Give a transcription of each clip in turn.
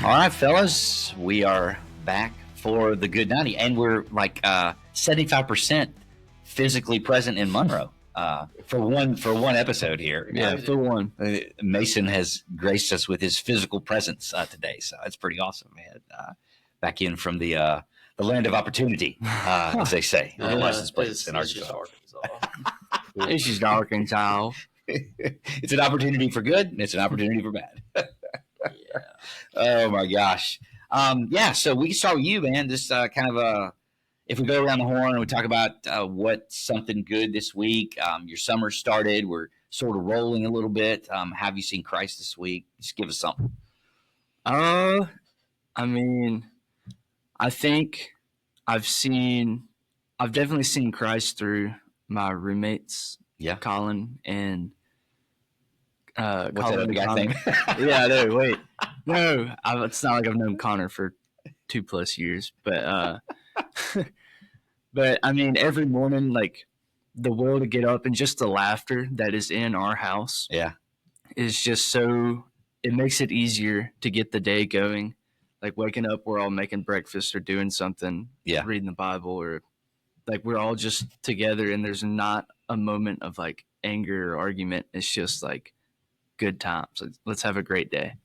All right, fellas, we are back for the Good 90, and we're like 75% physically present in Monroe for one episode here. Yeah, for one. Mason has graced us with his physical presence today, so it's pretty awesome, man. Back in from the land of opportunity, as they say, on the license plates in Arkansas. It's just Arkansas. It's an opportunity for good, and it's an opportunity for bad. Yeah. Oh my gosh. So we can start with you, man. Just kind of if we go around the horn and we talk about what's something good this week. Your summer started. We're sort of rolling a little bit. Have you seen Christ this week? Just give us something. I mean, I think I've definitely seen Christ through my roommates, Yeah. Colin and What's that Colin other and guy Connor. thing? Yeah, no, wait. No, it's not like I've known Connor for 2+ years, but but I mean, every morning, like the will to get up and just the laughter that is in our house Yeah. is just so, it makes it easier to get the day going. Like waking up, we're all making breakfast or doing something, Yeah. reading the Bible, or like we're all just together and there's not a moment of like anger or argument. It's just like good times. Let's have a great day.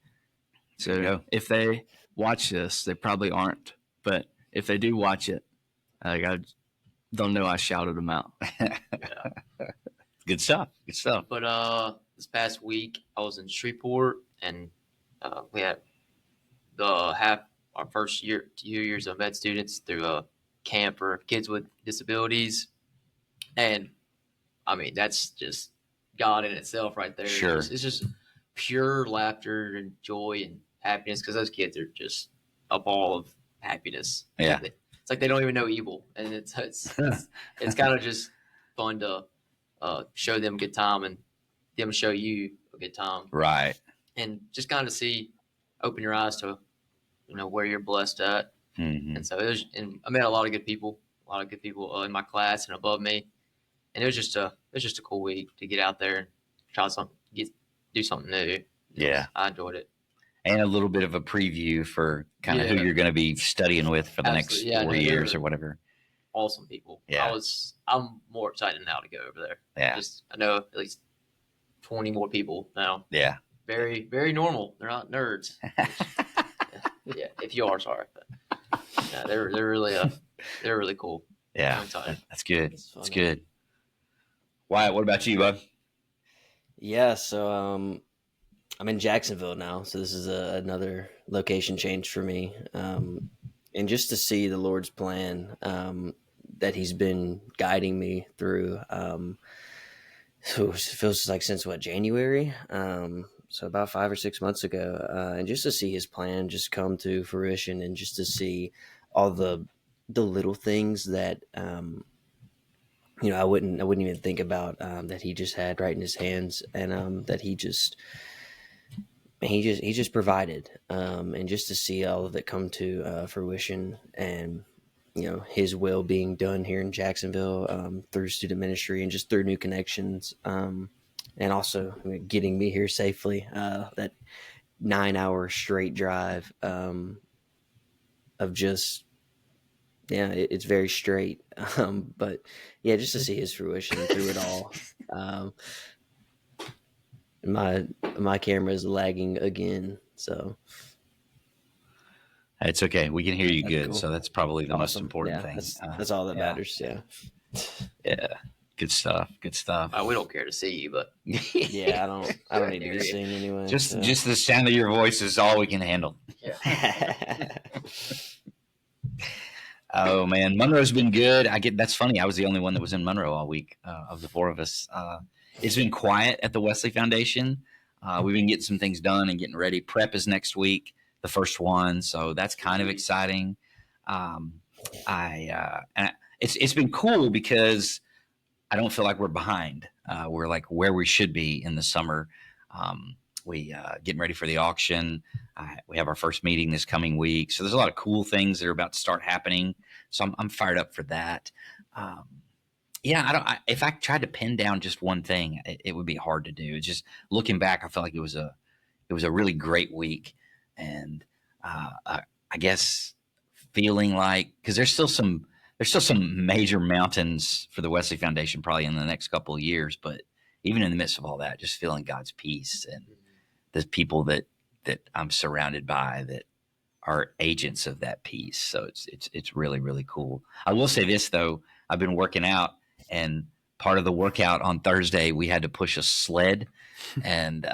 There you So go. if they watch this, they probably aren't. But if they do watch it, they'll know I shouted them out. Good stuff. Good stuff. But this past week I was in Shreveport, and we had our first 2 years of med students through a camp for kids with disabilities, and I mean that's just God in itself right there. Sure. It's just pure laughter and joy and happiness because those kids are just a ball of happiness. Yeah. It's like they don't even know evil, and it's kind of just fun to show them a good time and them show you a good time, Right. and just kind of open your eyes to where you're blessed at. Mm-hmm. And so and I met a lot of good people in my class and above me, and it was just a cool week to get out there and try do something new. Yeah. I enjoyed it. And a little bit of a preview for kind of who Yeah. you're going to be studying with for the next Absolutely. Yeah, 4 no, years they're or whatever. Awesome people. Yeah. I'm more excited now to go over there. Yeah. I know at least 20 more people now. Yeah. Very, very normal. They're not nerds. Yeah, if you are, sorry. But yeah, they're really cool. Yeah. I'm excited. That's good. It's fun. That's good. Wyatt, what about you, bud? Yeah, so I'm in Jacksonville now, so this is another location change for me. And just to see the Lord's plan that He's been guiding me through, so it feels like since January? So about 5 or 6 months ago, and just to see His plan just come to fruition, and just to see all the little things that I wouldn't even think about that He just had right in His hands, and that He just provided, and just to see all of it come to fruition, and His will being done here in Jacksonville through student ministry and just through new connections, and also getting me here safely. That 9-hour straight drive of just. Yeah, it's very straight, but yeah, just to see His fruition through it all. My camera is lagging again, so It's okay. We can hear you That's good, cool. so that's probably the most Awesome. important Yeah, thing. that's all that yeah. matters. Yeah, Yeah. Good stuff. Good stuff. We don't care to see you, but yeah. I don't need to be seen anyway. Just so. just the sound of your voice is all we can handle. Oh man, Monroe's been good. That's funny. I was the only one that was in Monroe all week of the four of us. It's been quiet at the Wesley Foundation. We've been getting some things done and getting ready. Prep is next week, the first one, so that's kind of exciting. It's been cool because I don't feel like we're behind. We're like where we should be in the summer. We getting ready for the auction. We have our first meeting this coming week. So there's a lot of cool things that are about to start happening. So I'm fired up for that. If I tried to pin down just one thing, it would be hard to do. Just looking back, I felt like it was a really great week. And I guess feeling like, because there's still some major mountains for the Wesley Foundation probably in the next couple of years, but even in the midst of all that, just feeling God's peace and the people that I'm surrounded by that are agents of that peace. So it's really, really cool. I will say this though, I've been working out, and part of the workout on Thursday we had to push a sled, and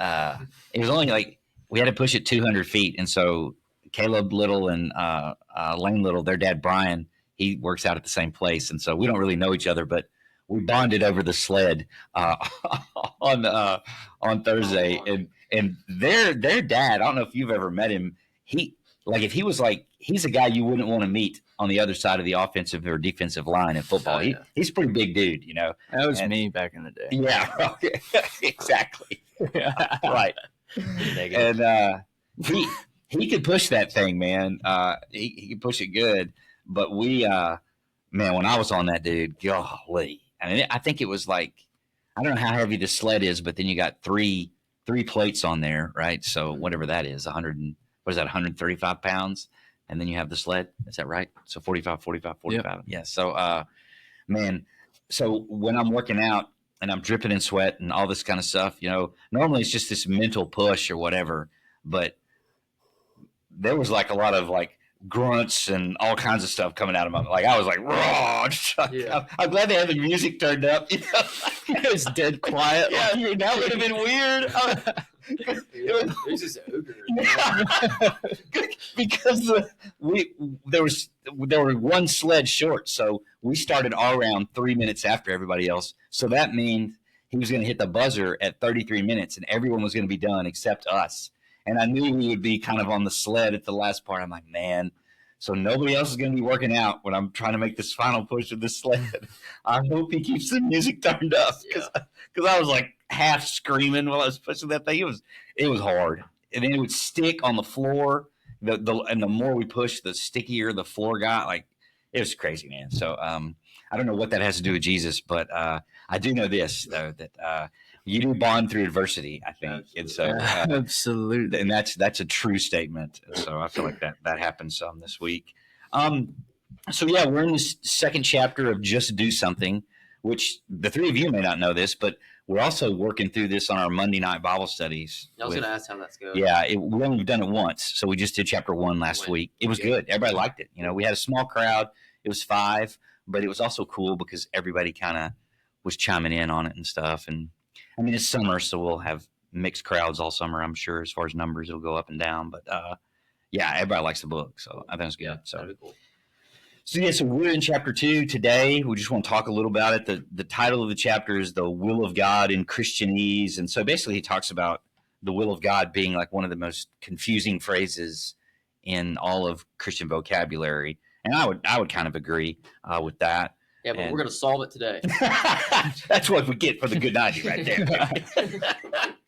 it was only like we had to push it 200 feet, and so Caleb Little and Lane Little, their dad Brian, he works out at the same place, and so we don't really know each other, but we bonded over the sled on Thursday, and their dad. I don't know if you've ever met him. If he was like, he's a guy you wouldn't want to meet on the other side of the offensive or defensive line in football. Oh, yeah. He's a pretty big dude, you know. That was me back in the day. Yeah, exactly. Right. And he could push that thing, man. He could push it good. But man, when I was on that dude, golly. I mean, I think it was like, I don't know how heavy the sled is, but then you got three plates on there, right? So whatever that is, 135 pounds. And then you have the sled. Is that right? So 45. Yep. Yeah. So, man, so when I'm working out and I'm dripping in sweat and all this kind of stuff, you know, normally it's just this mental push or whatever, but there was like a lot of like grunts and all kinds of stuff coming out of my, like, I was like, raw. Yeah. I'm glad they had the music turned up. You know? It was dead quiet. Yeah, that would have been weird. It's just ogre. Because there were one sled short, so we started our round 3 minutes after everybody else. So that means he was going to hit the buzzer at 33 minutes, and everyone was going to be done except us. And I knew we would be kind of on the sled at the last part. I'm like, man, so nobody else is going to be working out when I'm trying to make this final push of this sled. I hope he keeps the music turned up, because I was like half screaming while I was pushing that thing. It was hard, and then it would stick on the floor. And the more we pushed, the stickier the floor got. Like, it was crazy, man. So I don't know what that has to do with Jesus, but I do know this though, that you do bond through adversity, I think. And so Absolutely. and that's a true statement. And so I feel like that happened some this week. So yeah, we're in this second chapter of Just Do Something, which the three of you may not know this, but we're also working through this on our Monday night Bible studies. I was going to ask how that's going. Yeah, we only done it once, so we just did chapter 1 last week. It was good. Everybody liked it. You know, we had a small crowd. It was 5, but it was also cool because everybody kind of was chiming in on it and stuff. And I mean, it's summer, so we'll have mixed crowds all summer, I'm sure. As far as numbers, it'll go up and down. But yeah, everybody likes the book, so I think it's good. Yeah, so that'd be cool. So yeah, so we're in chapter 2 today. We just want to talk a little about it. The title of the chapter is The Will of God in Christianese. And so basically he talks about the will of God being like one of the most confusing phrases in all of Christian vocabulary. And I would kind of agree with that. Yeah, but we're going to solve it today. That's what we get for the good 90 right there.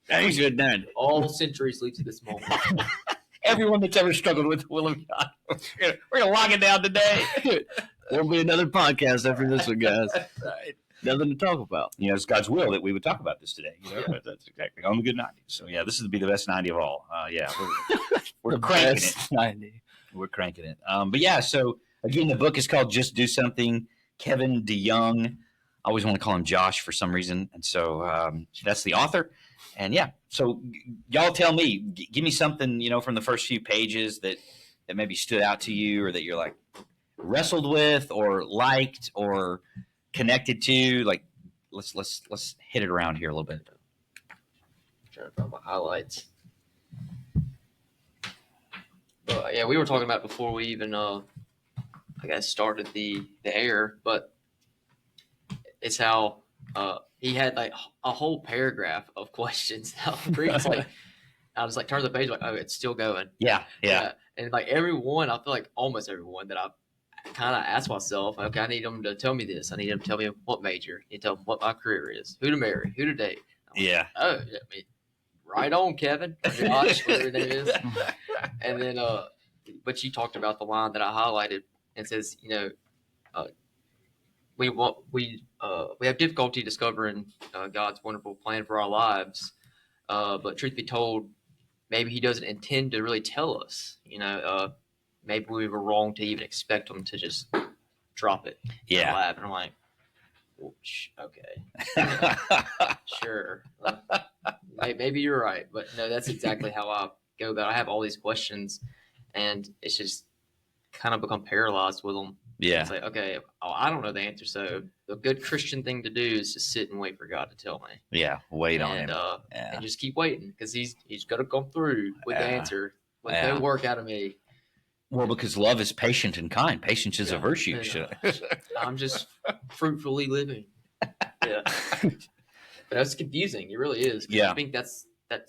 Thanks, good 90. All centuries lead to this moment. Everyone that's ever struggled with the will of God, we're gonna lock it down today. There'll be another podcast after this one, guys. Right. Nothing to talk about. You know, it's God's will that we would talk about this today. You know, Yeah. That's exactly on the good 90. So yeah, this is to be the best 90 of all. Yeah, we're The cranking best it. 90. We're cranking it. But yeah, so again, the book is called Just Do Something. Kevin DeYoung. I always want to call him Josh for some reason, and so that's the author. And yeah, so y'all tell me, give me something, you know, from the first few pages that maybe stood out to you, or that you're like wrestled with, or liked, or connected to. Like, let's hit it around here a little bit. Trying to find my highlights. But yeah, we were talking about before we even, I guess, started the air, but it's how he had like a whole paragraph of questions. I was like, turn the page, like, oh, it's still going. Yeah. And like everyone, I feel like almost everyone that I kind of asked myself, okay, I need them to tell me this. I need them to tell me what major. You tell them what my career is, who to marry, who to date. Yeah. Oh, I mean, right on, Kevin. Josh, whatever his name is. And then, but you talked about the line that I highlighted, and says, you know, we have difficulty discovering God's wonderful plan for our lives, but truth be told, maybe he doesn't intend to really tell us. Maybe we were wrong to even expect him to just drop it in the Yeah. lab. And I'm like, well, okay, sure. Maybe you're right, but no, that's exactly how I go about it. I have all these questions, and it's just kind of become paralyzed with them. Yeah. It's like, okay, I don't know the answer. So the good Christian thing to do is just sit and wait for God to tell me. Yeah. Wait on him. And just keep waiting, because he's going to come through with the answer with no work out of me. Well, because love is patient and kind. Patience is a virtue. And, I'm just fruitfully living. Yeah. But that's confusing. It really is. Yeah. I think that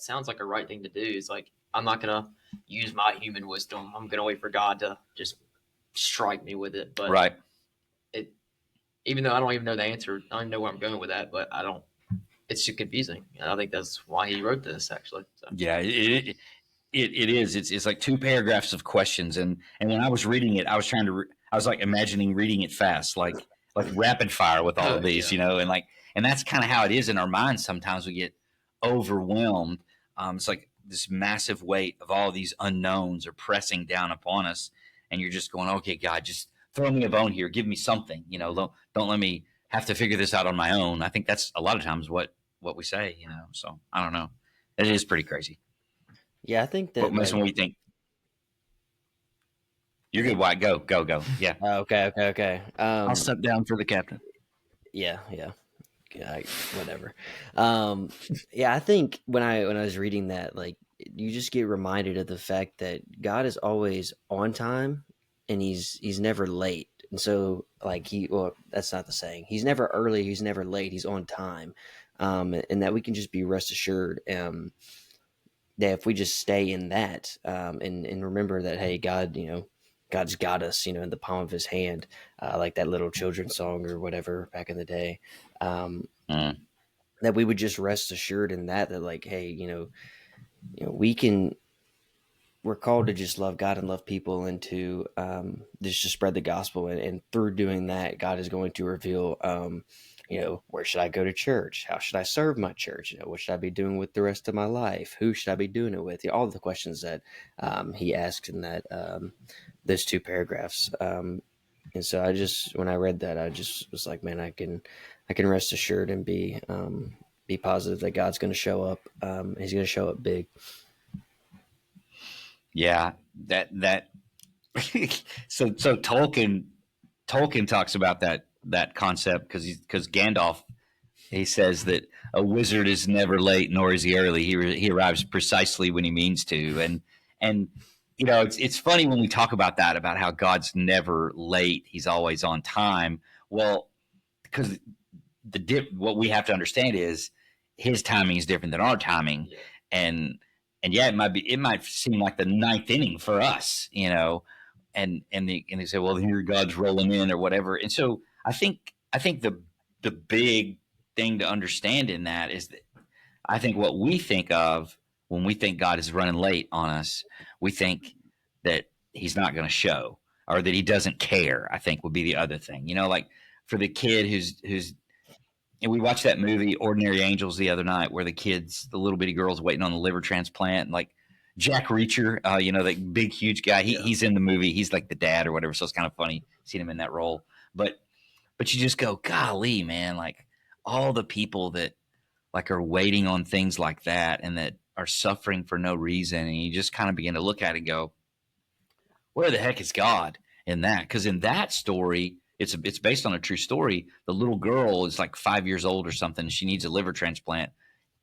sounds like a right thing to do. It's like, I'm not going to use my human wisdom. I'm going to wait for God to just strike me with it. But right. Even though I don't even know the answer, I don't know where I'm going with that, but it's just confusing. And I think that's why he wrote this, actually. So. Yeah, it is. It's like 2 paragraphs of questions. And when I was reading it, I was I was like imagining reading it fast, like rapid fire with all of these, and that's kind of how it is in our minds. Sometimes we get overwhelmed. It's like this massive weight of all these unknowns are pressing down upon us. And you're just going, okay, God, just throw me a bone here. Give me something, don't let me have to figure this out on my own. I think that's a lot of times what we say, so I don't know. It is pretty crazy. Yeah, I think that. What makes when we think you're good, White. Go. Yeah. Okay. I'll step down for the captain. Yeah. Whatever. Yeah, I think when I was reading that, like, you just get reminded of the fact that God is always on time, and he's never late. And so, like, that's not the saying. He's never early. He's never late. He's on time. And that we can just be rest assured that if we just stay in that and remember that, hey, God, God's got us, in the palm of his hand, like that little children's song or whatever back in the day, that we would just rest assured in that like, hey, we're called to just love God and love people, and to just to spread the gospel. And through doing that, God is going to reveal, where should I go to church? How should I serve my church? What should I be doing with the rest of my life? Who should I be doing it with? All the questions that he asked in that those 2 paragraphs. And so when I read that, I just was like, man, I can rest assured and be positive that God's going to show up. He's going to show up big. Yeah, that so Tolkien talks about that concept because Gandalf, he says that a wizard is never late, nor is he early. He arrives precisely when he means to, and it's funny when we talk about that, about how God's never late, he's always on time. Well, because what we have to understand is his timing is different than our timing, and yeah, it might seem like the 9th inning for us, and they say, well, here God's rolling in or whatever. And so I think the big thing to understand in that is that I think what we think of when we think God is running late on us, we think that he's not going to show, or that he doesn't care, I think would be the other thing. Like for the kid who's and we watched that movie Ordinary Angels the other night, where the little bitty girl's waiting on the liver transplant, and like Jack Reacher, that big huge guy, he's in the movie, he's like the dad or whatever, so it's kind of funny seeing him in that role. But you just go, golly, man, like all the people that like are waiting on things like that and that are suffering for no reason, and you just kind of begin to look at it and go, where the heck is God in that? Because in that story, it's based on a true story. The little girl is like 5 years old or something. She needs a liver transplant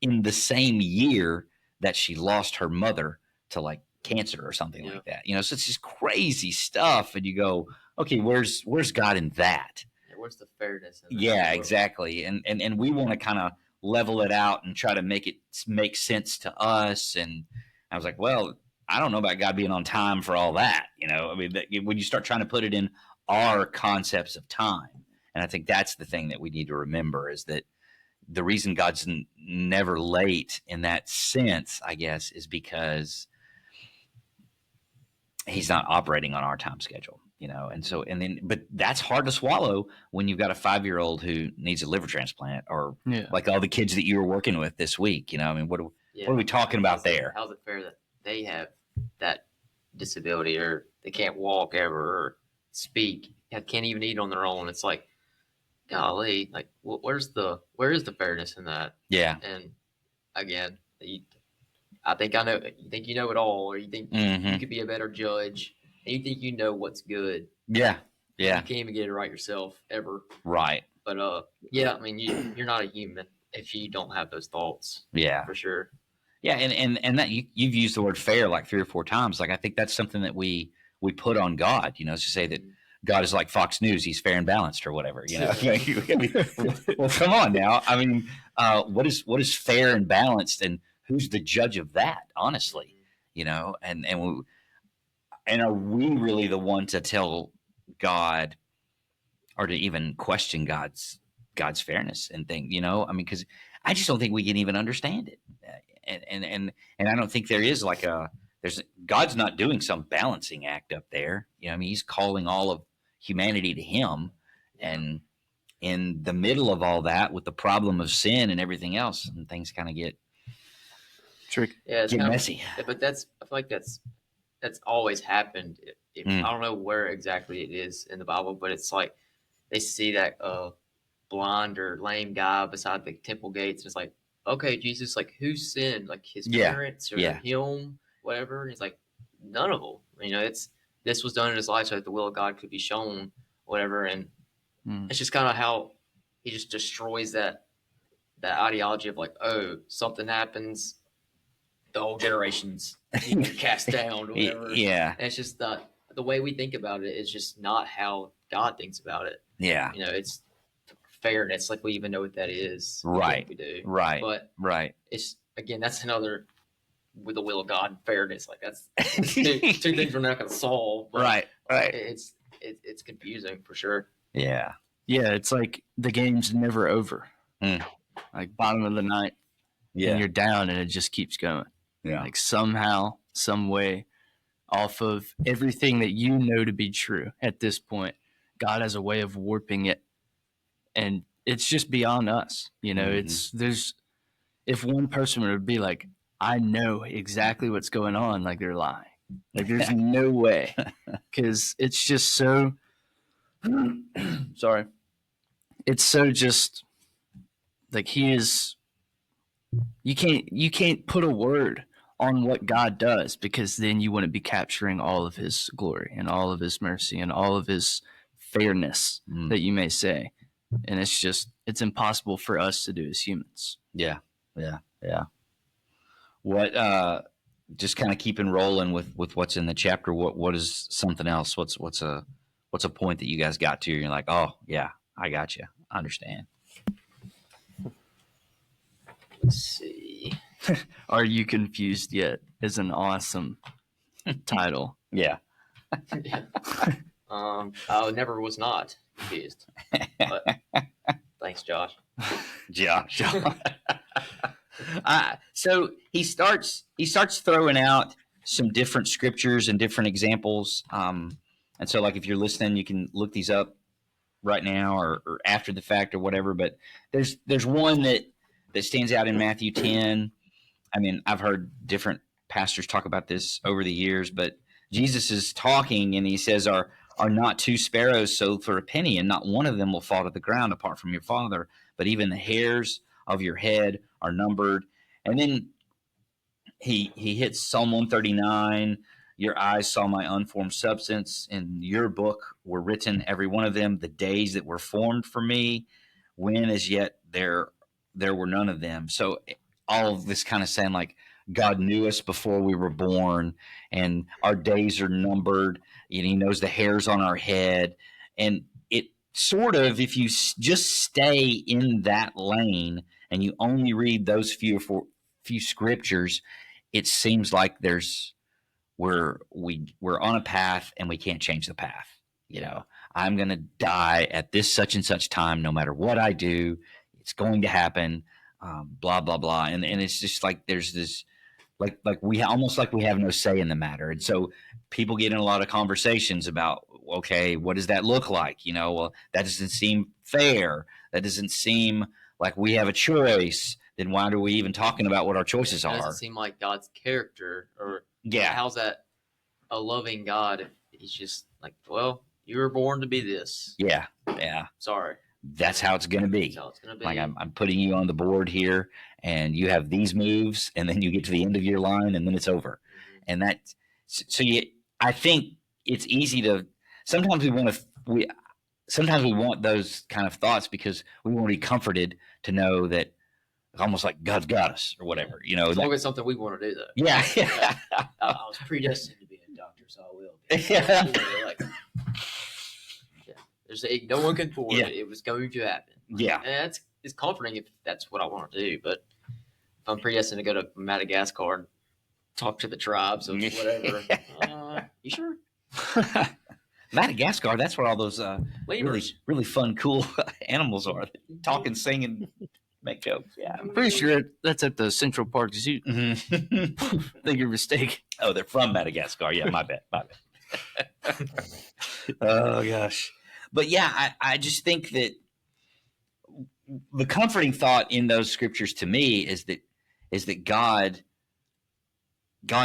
in the same year that she lost her mother to like cancer or something like that. So it's just crazy stuff. And you go, okay, where's God in that? Yeah, where's the fairness in that? Yeah, exactly. And we want to kind of level it out and try to make it make sense to us. And I was like, well, I don't know about God being on time for all that. I mean, when you start trying to put it in our concepts of time. And I think that's the thing that we need to remember, is that the reason God's never late in that sense, I guess, is because he's not operating on our time schedule, but that's hard to swallow when you've got a 5-year-old who needs a liver transplant, or like all the kids that you were working with this week. I mean, what are we talking about there? How's it fair that they have that disability, or they can't walk ever or speak, can't even eat on their own. It's like, golly, like where is the fairness in that? Yeah. And again, I think I know. You think you know it all, or you think you could be a better judge, and you think you know what's good. Yeah. Yeah. You can't even get it right yourself ever. Right. But yeah, I mean, you're not a human if you don't have those thoughts. Yeah. For sure. Yeah, and that you've used the word fair like 3 or 4 times. Like I think that's something that we put on God. You know, to say that God is like Fox News; He's fair and balanced, or whatever. You know, well, come on now. I mean, what is fair and balanced, and who's the judge of that? Honestly, you know, and are we really the one to tell God, or to even question God's fairness and thing? You know, I mean, because I just don't think we can even understand it. And I don't think there is like God's not doing some balancing act up there. You know, I mean, He's calling all of humanity to Him, and in the middle of all that, with the problem of sin and everything else, and things kind of get tricky, yeah, it's get messy. But I feel like that's always happened. I don't know where exactly it is in the Bible, but it's like they see that blind or lame guy beside the temple gates, and it's like, okay, Jesus, like who sinned, like his parents or him, whatever? And he's like, none of them. You know, this was done in his life so that the will of God could be shown, whatever. And it's just kind of how he just destroys that ideology of like, oh, something happens, the whole generation's cast down, or whatever. Yeah, and it's just the way we think about it is just not how God thinks about it. Yeah, you know, it's fairness, like we even know what that is. Right. We do. Right. But it's, again, that's another, with the will of God, fairness. Like that's two things we're not going to solve. Right. It's confusing for sure. Yeah. Yeah. It's like the game's never over. Like bottom of the ninth. Yeah. And you're down and it just keeps going. Yeah. Like somehow, some way, off of everything that you know to be true at this point, God has a way of warping it. And it's just beyond us. You know, if one person were to be like, I know exactly what's going on, like they're lying. Like there's no way. Because it's just so, sorry. It's so just like he is, you can't put a word on what God does, because then you wouldn't be capturing all of his glory and all of his mercy and all of his fairness that you may say. And it's impossible for us to do as humans. Yeah. What, just kind of keeping rolling with what's in the chapter. What is something else? What's a point that you guys got to? You're like, oh yeah, I got you. I understand. Let's see. Are you confused yet? Is an awesome title. Yeah. I never was not confused. But thanks, Josh. Josh. So he starts throwing out some different scriptures and different examples. And so, like, if you're listening, you can look these up right now or after the fact or whatever. But there's one that stands out in Matthew 10. I mean, I've heard different pastors talk about this over the years, but Jesus is talking and he says, Are not 2 sparrows sold for a penny, and not one of them will fall to the ground apart from your Father, but even the hairs of your head are numbered. And then he hits Psalm 139. Your eyes saw my unformed substance. In your book were written, every one of them, the days that were formed for me, when as yet there were none of them. So all of this kind of saying like God knew us before we were born, and our days are numbered, and he knows the hairs on our head. And it sort of, if you just stay in that lane and you only read those few scriptures, it seems like we're on a path and we can't change the path. You know, I'm going to die at this such and such time, no matter what I do, it's going to happen. Blah blah blah, and it's just like there's this, like we almost like we have no say in the matter, and so people get in a lot of conversations about, okay, what does that look like? You know, well, that doesn't seem fair. That doesn't seem like we have a choice. Then why are we even talking about what our choices It are? doesn't seem like God's character, or Yeah. How's that a loving God if he's just like, well, you were born to be this. Yeah. Yeah. Sorry. That's how it's going to be. That's how it's gonna be. Like I'm putting you on the board here, and you have these moves, and then you get to the end of your line, and then it's over. And that, so I think it's easy to. Sometimes sometimes we want those kind of thoughts because we want to be comforted to know that almost like God's got us or whatever, It's always something we want to do, though. Yeah. I was predestined to be a doctor, so I will be. Yeah. Like, no one can force it. It was going to happen. Yeah. And it's comforting if that's what I want to do. But if I'm predestined to go to Madagascar and talk to the tribes or whatever, you sure? Madagascar, that's where all those really, really fun, cool animals are. Talk and sing and make jokes. Yeah. I'm pretty sure that's at the Central Park Zoo. I think you're mistaken. Oh, they're from Madagascar. Yeah, my bad. Oh, gosh. But yeah, I just think that the comforting thought in those scriptures to me is that God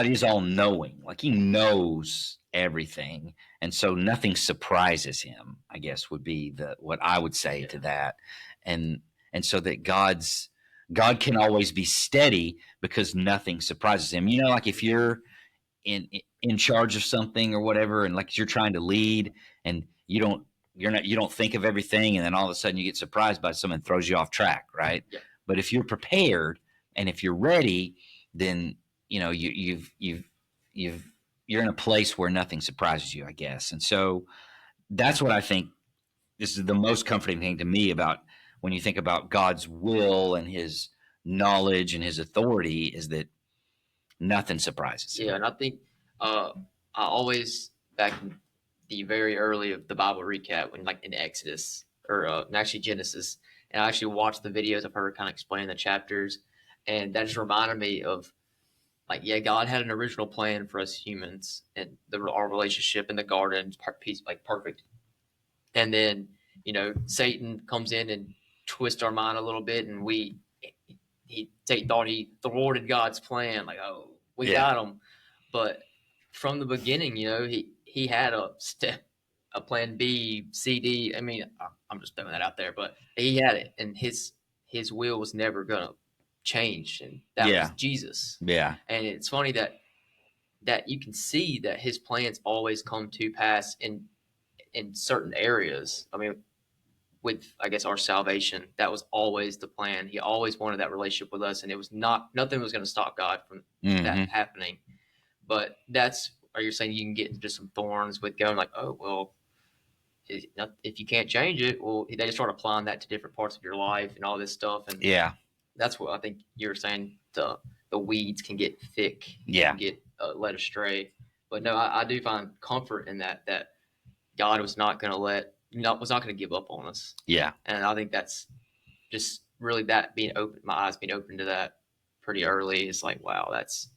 is all knowing. Like he knows everything. And so nothing surprises him, I guess would be what I would say to that. And so that God can always be steady because nothing surprises him. Like if you're in charge of something or whatever, and like you're trying to lead and you don't think of everything, and then all of a sudden you get surprised by someone throws you off track, right? Yeah. But if you're prepared and if you're ready, then you're in a place where nothing surprises you, I guess. And so that's what I think. This is the most comforting thing to me about when you think about God's will and his knowledge and his authority is that nothing surprises him. Yeah, and I think I always, back in the very early of the Bible recap, when like in Exodus or actually Genesis, and I actually watched the videos of her kind of explaining the chapters, and that just reminded me of like, yeah, God had an original plan for us humans and our relationship in the garden, like perfect, and then Satan comes in and twists our mind a little bit, and Satan thought he thwarted God's plan, like, oh, we got him, but from the beginning, he had a plan B, C, D. I mean, I'm just throwing that out there, but he had it, and his will was never gonna change, and that was Jesus. Yeah. And it's funny that you can see that his plans always come to pass in certain areas. I mean, with I guess our salvation, that was always the plan. He always wanted that relationship with us, and it was nothing was going to stop God from that happening. But are you saying you can get into some thorns with going like, oh, well, if you can't change it, well, they just start applying that to different parts of your life and all this stuff. And that's what I think you're saying. The weeds can get thick, and get led astray. But no, I do find comfort in that God was not going to give up on us. Yeah. And I think that's just really that being open, my eyes being open to that pretty early. It's like, wow, that's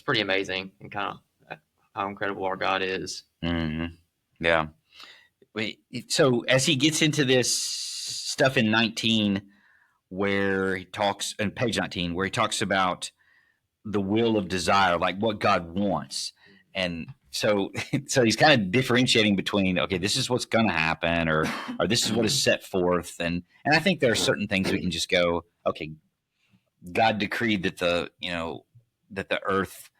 pretty amazing, and kind of how incredible our God is. Mm-hmm. Yeah. So as he gets into this stuff in 19, where he talks in page 19, where he talks about the will of desire, like what God wants. And so he's kind of differentiating between, okay, this is what's going to happen, or this is what is set forth. And I think there are certain things we can just go, okay, God decreed that the earth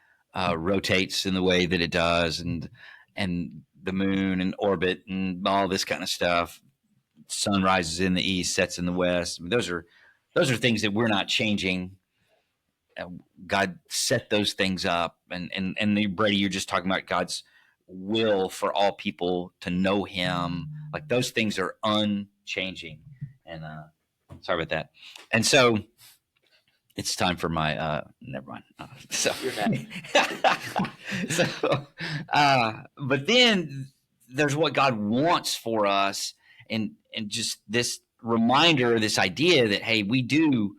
rotates in the way that it does, and the moon and orbit and all this kind of stuff. Sun rises in the east, sets in the west. I mean, those are things that we're not changing. God set those things up, and Brady, you're just talking about God's will for all people to know Him. Like those things are unchanging. And sorry about that. And so it's time for my never mind. But then there's what God wants for us, and just this reminder, this idea that hey, we do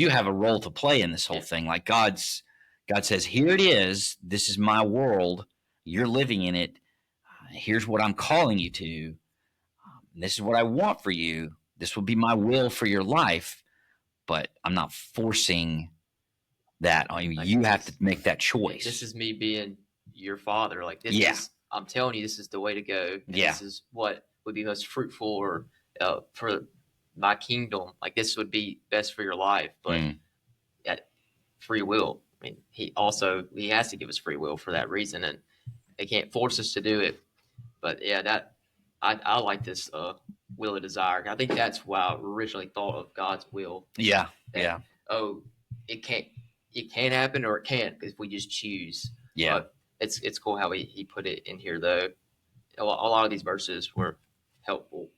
have a role to play in this whole thing. Like God says, here it is. This is my world. You're living in it. Here's what I'm calling you to. This is what I want for you. This will be my will for your life, but I'm not forcing that. I mean, Like, you have this- to make that choice. This is me being your father. Like this Yeah. is, I'm telling you, this is the way to go. And Yeah. This is what would be most fruitful or for my kingdom. Like this would be best for your life. But Mm. at free will. I mean, he has to give us free will for that reason, and they can't force us to do it. But yeah, that I like this will of desire. I think that's why I originally thought of God's will. Yeah. That, Yeah. Oh, it can happen or it can't if we just choose. Yeah. But it's cool how he put it in here though. A lot of these verses were helpful.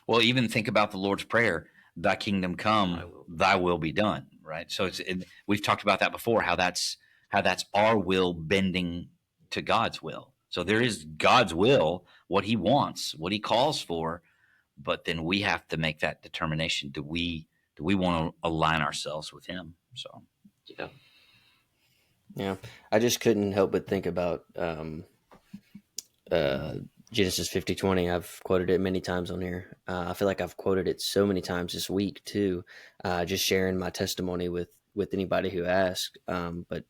Well, even think about the Lord's Prayer: "Thy kingdom come, Thy will. Thy will be done." Right. So we've talked about that before. How that's our will bending to God's will. So there is God's will, what He wants, what He calls for, but then we have to make that determination. Do we want to align ourselves with Him? So Yeah. Yeah, I just couldn't help but think about Genesis 50:20. I've quoted it many times on here. I feel like I've quoted it so many times this week too, just sharing my testimony with anybody who asks. But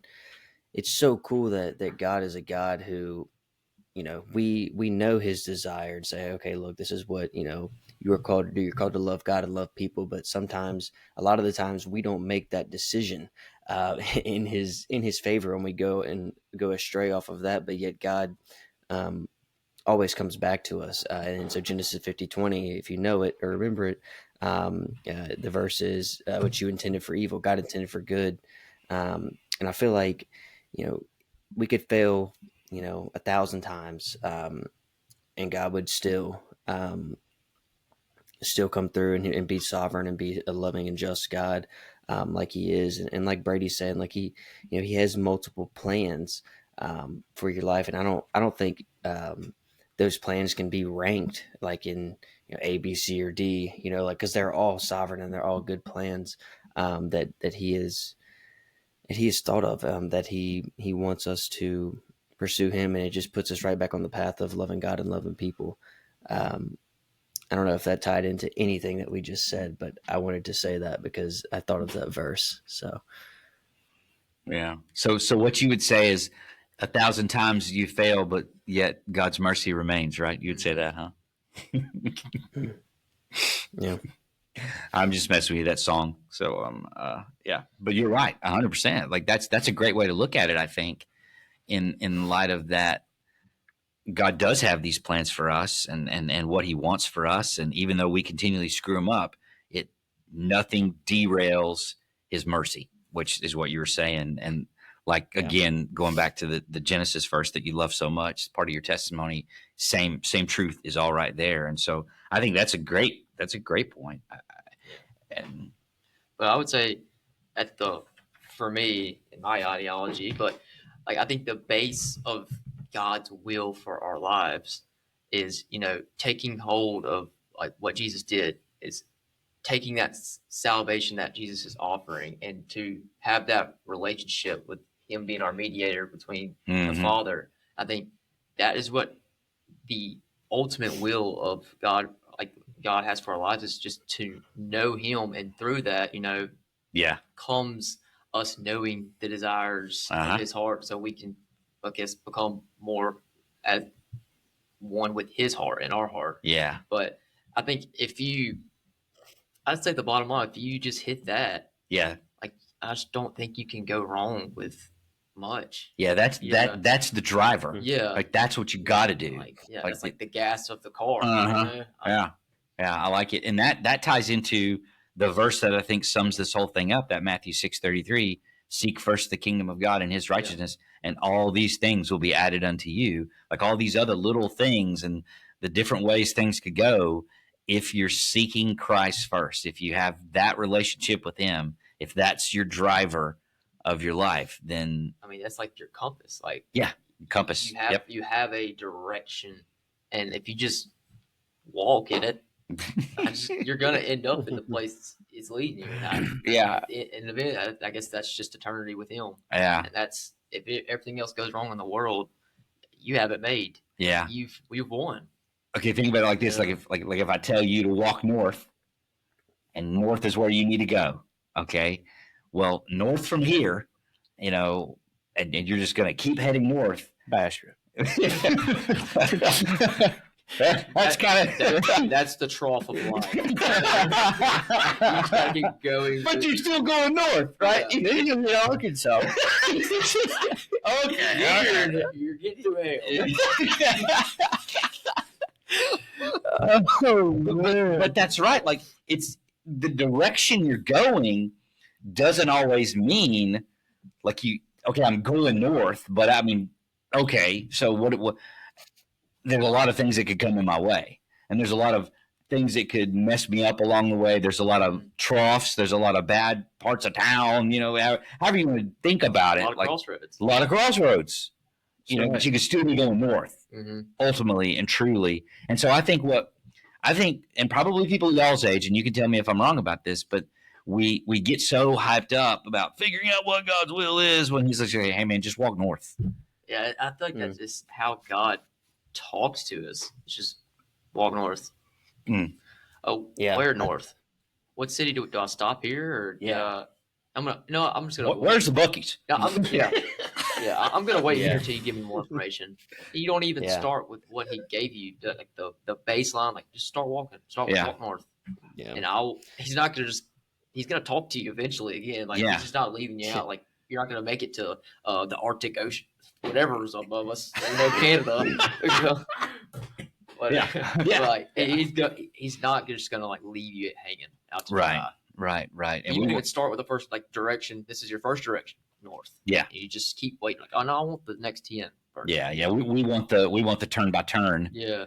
it's so cool that God is a God who, we know His desire and say, okay, look, this is what you are called to do. You're called to love God and love people. But sometimes, a lot of the times, we don't make that decision in His favor, and we go astray off of that. But yet God always comes back to us. And so Genesis 50:20, if you know it or remember it, the verse is, what you intended for evil, God intended for good. And I feel like, we could fail, 1,000 times, and God would still come through and be sovereign and be a loving and just God, like He is. And like Brady said, like He has multiple plans for your life. And I don't think those plans can be ranked like in A, B, C, or D, like, because they're all sovereign and they're all good plans that He is thought of, that he wants us to pursue Him, and it just puts us right back on the path of loving God and loving people. I don't know if that tied into anything that we just said, but I wanted to say that because I thought of that verse. So yeah. So what you would say is 1,000 times you fail, but yet God's mercy remains, right? You'd say that, huh? yeah. I'm just messing with you, that song. So yeah. But you're right, 100%. Like that's a great way to look at it, I think, in light of that. God does have these plans for us and what He wants for us, and even though we continually screw Him up, nothing derails His mercy, which is what you were saying. And like, again, going back to the Genesis verse that you love so much, part of your testimony, same truth is all right there. And so I think that's a great point. But I would say for me, in my ideology, but like I think the base of God's will for our lives is, taking hold of like what Jesus did, is taking that salvation that Jesus is offering and to have that relationship with Him being our mediator between the Father. I think that is what the ultimate will of God, like God has for our lives, is just to know Him, and through that, comes us knowing the desires of His heart, so we can, I guess, become more at one with His heart and our heart. Yeah. But I think I'd say the bottom line, if you just hit that, like I just don't think you can go wrong with much. Yeah, that's the driver. Yeah, like that's what you got to do. That's like the gas of the car. Yeah, I like it, and that ties into the verse that I think sums this whole thing up. That Matthew 6:33: "Seek first the kingdom of God and His righteousness, and all these things will be added unto you." Like all these other little things and the different ways things could go. If you're seeking Christ first, if you have that relationship with Him, if that's your driver of your life, then I mean that's like your compass. Like compass. You have a direction, and if you just walk in it, you're gonna end up in the place it's leading you. In the end, I guess that's just eternity with Him. Yeah, and that's if everything else goes wrong in the world, you have it made. Yeah, you've won. Okay, think about it like this: like if I tell you to walk north, and north is where you need to go. Okay, well, north from here, and you're just going to keep heading north. Bass trip. That's kind of That's the trough of life. You just gotta keep going. But you're still going north, right? Yeah. You're in Arkansas. Okay. You're getting to hell. But that's right. Like, it's the direction you're going doesn't always mean like I'm going north, but I mean, okay, so what there's a lot of things that could come in my way, and there's a lot of things that could mess me up along the way. There's a lot of troughs. There's a lot of bad parts of town. However you want to think about it. A lot of crossroads. A lot of crossroads. Sure. But you could still be going north, ultimately and truly. And so I think, and probably people y'all's age, and you can tell me if I'm wrong about this, but we get so hyped up about figuring out what God's will is when He's like, "Hey man, just walk north." Yeah, I feel like that's just how God talks to us. It's just walk north. Mm. Oh, Yeah. Where north? What city do I stop here? Or I'm just gonna. Where's the Buc-ee's? I'm gonna wait Yeah. here until you give me more information. You don't even start with what He gave you, the baseline. Like, just start walking. Walk north. Yeah. And He's not gonna just. He's gonna talk to you eventually again. Like, He's just not leaving you out. Like, you're not gonna make it to the Arctic Ocean, whatever is above us. Canada. But, like, he's not just gonna like leave you hanging out to dry. Right. And you can start with the first direction. This is your first direction, north. Yeah. And you just keep waiting. Like, oh no, I want the next 10 first. Yeah. We want the turn by turn. Yeah.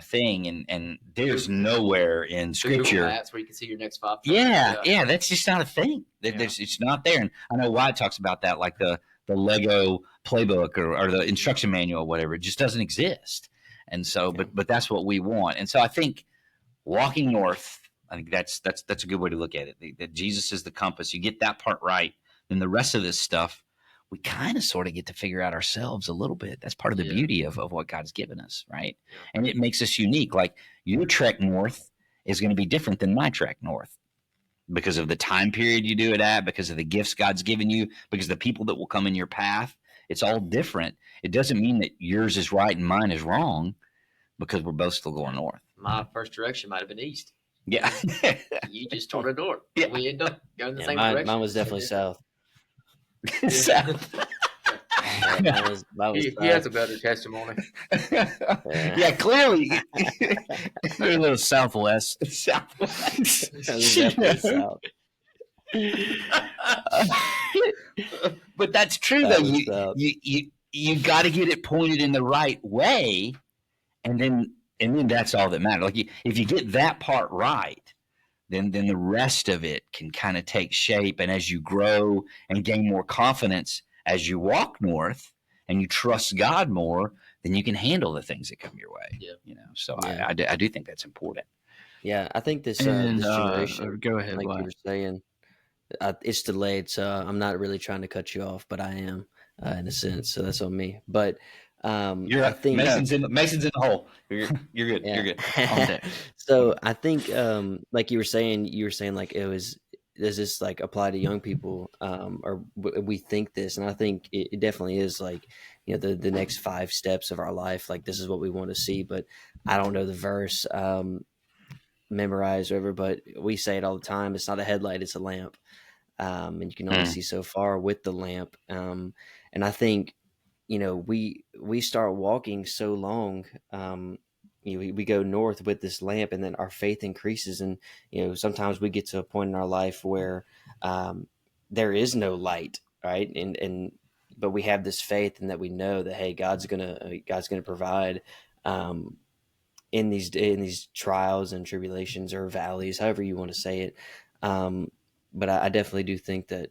Thing, and there's nowhere in Scripture Maps where you can see your next 5. Yeah, that's just not a thing. It's not there. And I know Wyatt talks about that, like the Lego playbook or the instruction manual, or whatever. It just doesn't exist. And so, but that's what we want. And so I think walking north, I think that's a good way to look at it. That Jesus is the compass. You get that part right, then the rest of this stuff, we kind of sort of get to figure out ourselves a little bit. That's part of the beauty of what God's given us, right? And it makes us unique. Like, your trek north is going to be different than my trek north because of the time period you do it at, because of the gifts God's given you, because of the people that will come in your path. It's all different. It doesn't mean that yours is right and mine is wrong, because we're both still going north. My first direction might have been east. Yeah. You just started north. Yeah. We end up going the same direction. Mine was definitely south. South. Mine was He has a better testimony. Yeah, clearly. A little southwest. Southwest. Mine was definitely south. But that's true, though. You got to get it pointed in the right way, and then that's all that matters. Like, if you get that part right, then the rest of it can kind of take shape. And as you grow and gain more confidence as you walk north and you trust God more, then you can handle the things that come your way. Yeah. So I do think that's important. Yeah, I think this And, generation, go ahead, like Wyatt. you were saying, it's delayed, so I'm not really trying to cut you off, but I am in a sense, so that's on me. But I think Mason's in the hole. You're good. Yeah. You're good. On deck. So I think, like you were saying like does this like apply to young people, or we think this, and I think it definitely is, like, the next 5 steps of our life. Like, this is what we want to see, but I don't know the verse memorized or whatever, but we say it all the time. It's not a headlight, it's a lamp. And you can only see so far with the lamp. And I think, we start walking so long, we go north with this lamp, and then our faith increases. And, sometimes we get to a point in our life where there is no light, right? But we have this faith, and that we know that, hey, God's gonna provide in these trials and tribulations, or valleys, however you want to say it. But I definitely do think that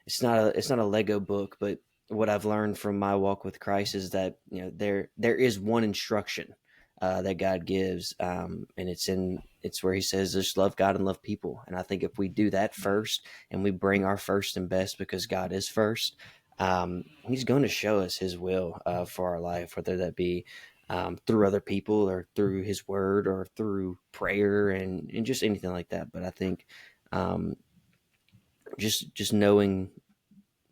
it's not a Lego book, but what I've learned from my walk with Christ is that, there is one instruction that God gives, and it's where He says, just love God and love people. And I think if we do that first, and we bring our first and best, because God is first, He's going to show us His will for our life, whether that be through other people, or through His word, or through prayer, and just anything like that. But I think just knowing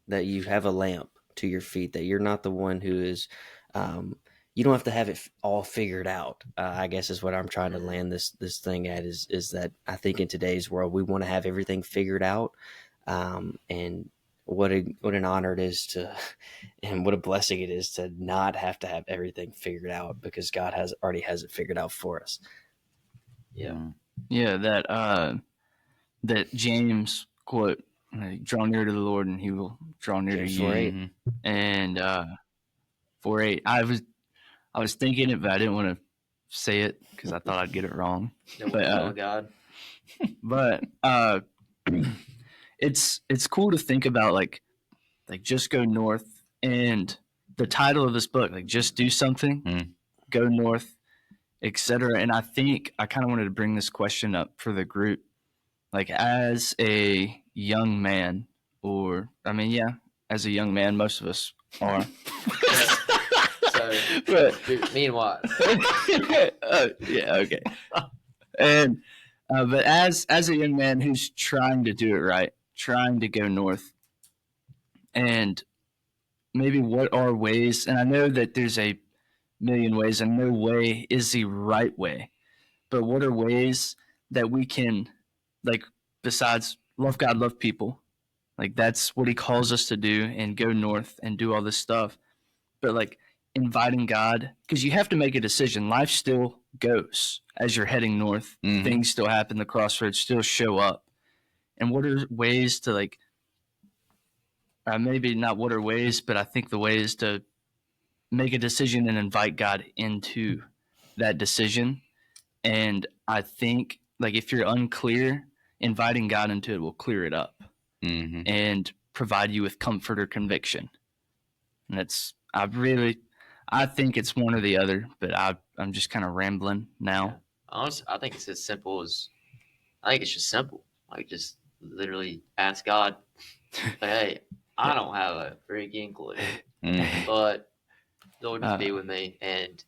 that you have a lamp to your feet, that you're not the one who is, you don't have to have it all figured out. I guess is what I'm trying to land this thing at is that I think in today's world we want to have everything figured out, and what an honor it is to, and what a blessing it is to not have to have everything figured out because God already has it figured out for us. Yeah. Yeah, that James quote, draw near to the Lord and he will draw near James to you. 4:8. Mhm. And 4:8. I was thinking it, but I didn't want to say it because I thought I'd get it wrong. No But, will of God. But it's cool to think about like just go north, and the title of this book, like just do something, go north, etc. And I think I kind of wanted to bring this question up for the group, like as a young man, or I mean, yeah, as a young man, most of us are. So, But me and what? yeah, okay. And but as a young man who's trying to do it right, trying to go north, and maybe what are ways, and I know that there's a million ways, and no way is the right way, but what are ways that we can, like, besides love God, love people, like that's what he calls us to do, and go north and do all this stuff, but like inviting God, because you have to make a decision. Life still goes as you're heading north. Mhm. Things still happen. The crossroads still show up. And what are ways to like, maybe not what are ways, but I think the way is to make a decision and invite God into that decision. And I think like if you're unclear, inviting God into it will clear it up Mhm. and provide you with comfort or conviction. And I think it's one or the other, but I'm just kind of rambling now. Honestly, I think it's as simple as, I think it's just simple. Like, just literally ask God, like, hey, I don't have a freaking clue, Mhm. but Lord, just be with me and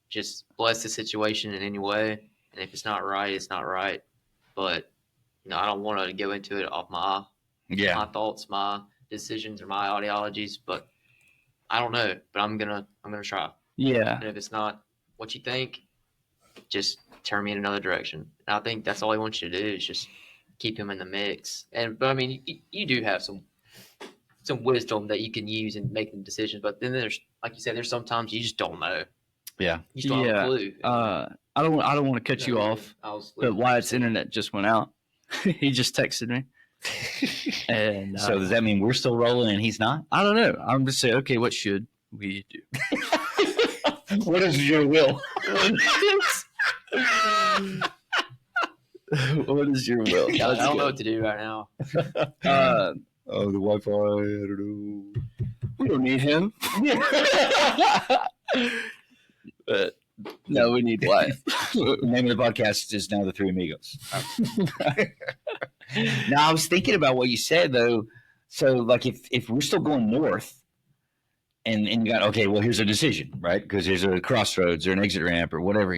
just bless the situation in any way. And if it's not right, it's not right. But, I don't want to go into it off my Yeah. thoughts, my decisions, or my ideologies. But I don't know. But I'm gonna try. Yeah. And if it's not what you think, just turn me in another direction. And I think that's all he wants you to do is just keep him in the mix. But I mean, you do have some wisdom that you can use in making decisions. But then there's, like you said, there's sometimes you just don't know. Yeah. You just don't have a clue. I don't want to cut you off, but Wyatt's internet just went out. He just texted me. And So does that mean we're still rolling and he's not? I don't know. I'm just saying, okay, what should we do? What is your will? What is your will? I don't know what to do right now. Oh, the Wi-Fi. I don't know. We don't need him. But no, we need Wyatt. The name of the podcast is now The Three Amigos. Now, I was thinking about what you said, though. So, like, if we're still going north and you got, okay, well, here's a decision, right? Because there's a crossroads or an exit ramp or whatever,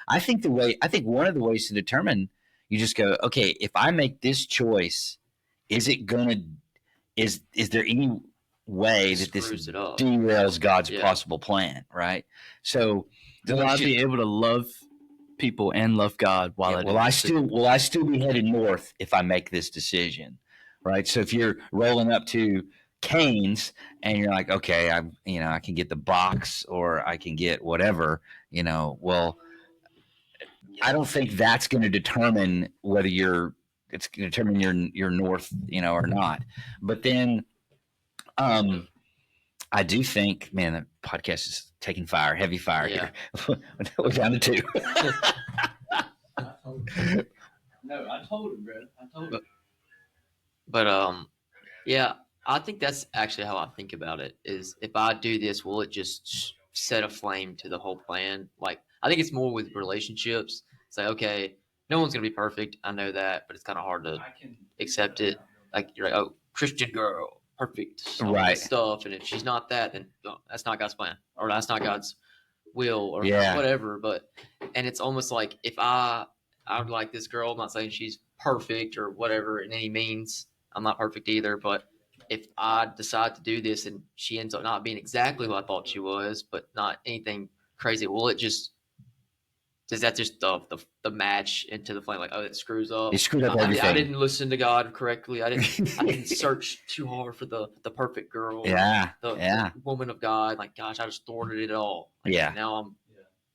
I think one of the ways to determine, you just go, okay, if I make this choice, is there any way that this Screws it up. derails God's Yeah. possible plan, right? So, Will I be able to love people and love God while will I still be headed north if I make this decision, right? So if you're rolling up to Canes and you're like, okay, I can get the box or I can get whatever, well, I don't think that's going to determine whether it's going to determine your north, or not. But then, I do think, man, the podcast is taking fire, heavy fire Yeah. here. We're down to 2. No, I told him, bro. I told him. But yeah, I think that's actually how I think about it. Is if I do this, will it just set a flame to the whole plan? Like, I think it's more with relationships. It's like, okay, no one's gonna be perfect. I know that, but it's kind of hard to accept it. Like, you're like, oh, Christian girl, perfect, all Right. this stuff, and if she's not that, then that's not God's plan, or that's not God's will, or Yeah. whatever. And it's almost like if I would like this girl. I'm not saying she's perfect or whatever in any means. I'm not perfect either, but if I decide to do this and she ends up not being exactly who I thought she was, but not anything crazy, will it just does that just the match into the flame? Like, oh, it screws up. It screwed up I everything. didn't listen to God correctly. I didn't search too hard for the perfect girl. Yeah, the woman of God. Like, gosh, I just thwarted it all. Like, Yeah. Now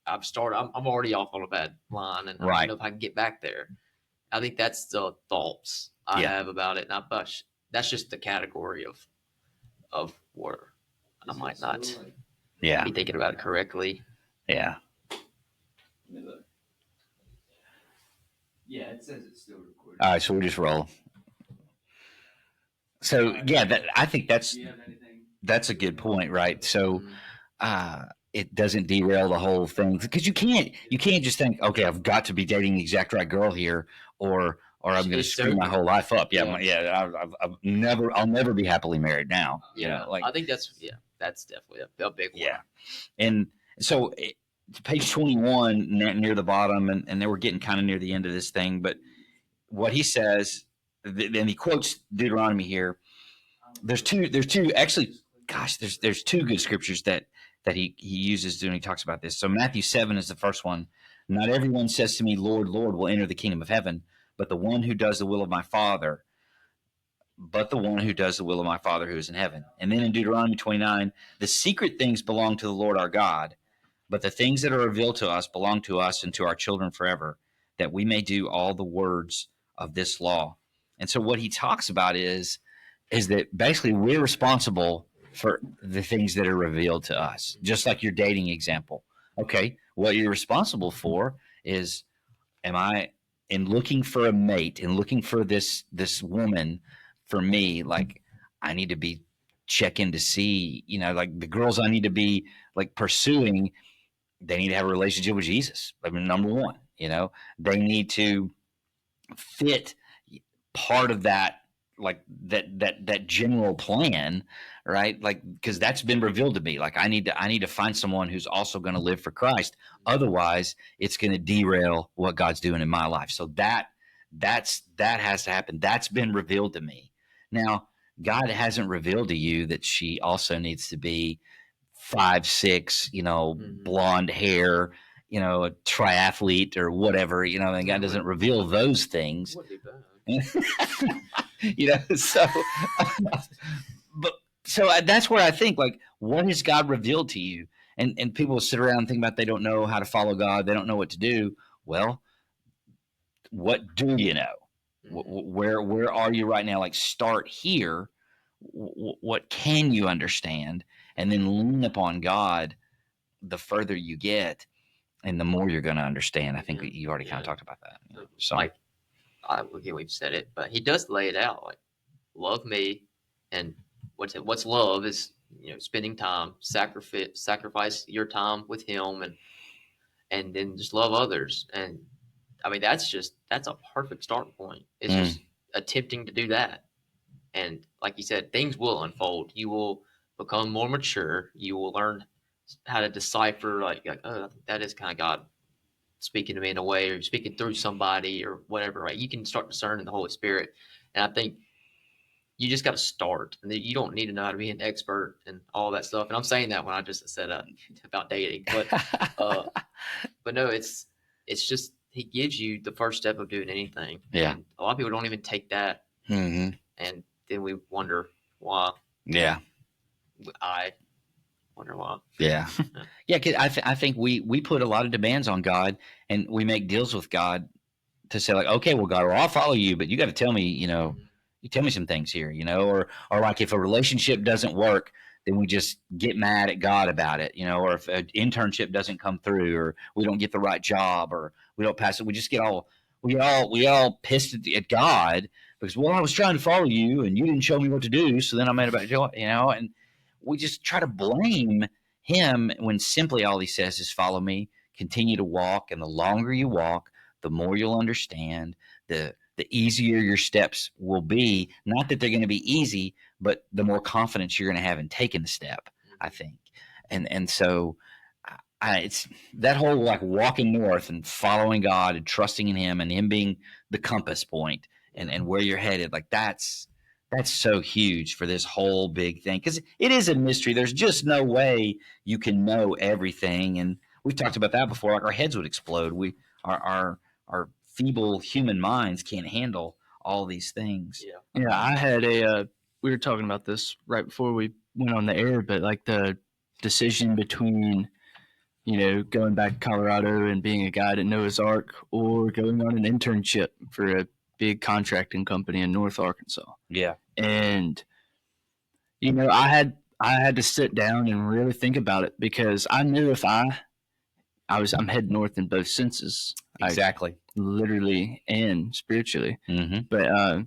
I've started. I'm already off on a bad line, and I Right. don't know if I can get back there. I think that's the thoughts I Yeah. have about it. Not much. That's just the category of where I might not Yeah. be thinking about it correctly. Yeah. Yeah, it says it's still recording. All right, so we'll just roll. So yeah, I think Do you have anything? that's a good point, right? So Mhm. it doesn't derail the whole thing because you can't just think, okay, I've got to be dating the exact right girl here, or I'm going to It's screw so my whole life up. Yeah. I'll never be happily married now. You Yeah, know, like I think that's definitely a big one. yeah, and so page 21 near the bottom, and then we're getting kind of near the end of this thing, but what he says, then he quotes Deuteronomy here. There's two actually. Gosh, there's two good scriptures that he uses when he talks about this. So Matthew 7 is the first one. Not everyone says to me, Lord, Lord, will enter the kingdom of heaven, but the one who does the will of my Father. But the one who does the will of my Father who is in heaven. And then in Deuteronomy 29, the secret things belong to the Lord our God, but the things that are revealed to us belong to us and to our children forever, that we may do all the words of this law. And so what he talks about is that basically we're responsible for the things that are revealed to us, just like your dating example. Okay, what you're responsible for is, am I in looking for a mate and looking for this woman for me? Like, I need to be checking to see, like the girls I need to be like pursuing, they need to have a relationship with Jesus. I mean, number one, they need to fit part of that, like that general plan, right? Like, because that's been revealed to me. Like, I need to find someone who's also going to live for Christ. Otherwise, it's going to derail what God's doing in my life. So that has to happen. That's been revealed to me. Now, God hasn't revealed to you that she also needs to be 5'6", blonde hair, a triathlete or whatever, and God doesn't reveal those things. Would be bad. So but so that's where I think, like, what has God revealed to you? And people sit around and think about they don't know how to follow God, they don't know what to do. Well, what do you know? Where are you right now? Like, start here. What can you understand, and then lean upon God the further you get, and the more you're going to understand. I think you already kind of talked about that. So, like, again, we've said it, but he does lay it out. Like, love me, and what's love is spending time, sacrifice your time with him, and then just love others. And I mean, that's a perfect starting point. It's just attempting to do that. And like you said, things will unfold. You will become more mature. You will learn how to decipher, like oh, that is kind of God speaking to me in a way, or speaking through somebody, or whatever. Right? You can start discerning the Holy Spirit, and I think you just got to start, and then you don't need to know how to be an expert and all that stuff. And I'm saying that when I just said about dating, but no, it's just he gives you the first step of doing anything. Yeah. And a lot of people don't even take that, and then we wonder why. Yeah. I wonder why. Yeah. Yeah. Cause I think we put a lot of demands on God, and we make deals with God to say, like, okay, well, God, I'll follow you, but you got to tell me, you tell me some things here, or like if a relationship doesn't work, then we just get mad at God about it, or if an internship doesn't come through, or we don't get the right job, or we don't pass it, we just get all pissed at God because, well, I was trying to follow you and you didn't show me what to do, so then I'm mad about you, and we just try to blame him when simply all he says is follow me, continue to walk, and the longer you walk, the more you'll understand, the easier your steps will be. Not that they're going to be easy, but the more confidence you're going to have in taking the step, I think. And so it's that whole, like, walking north and following God and trusting in him and him being the compass point and where you're headed. Like, that's that's so huge for this whole big thing, because it is a mystery. There's just no way you can know everything, and we've talked about that before. Like our heads would explode. Our feeble human minds can't handle all these things. Yeah. Yeah, I had we were talking about this right before we went on the air, but like the decision between, going back to Colorado and being a guide at Noah's Ark, or going on an internship for a big contracting company in North Arkansas. Yeah. And, I had to sit down and really think about it, because I knew if I'm heading north in both senses, Exactly. literally and spiritually. Mm-hmm. But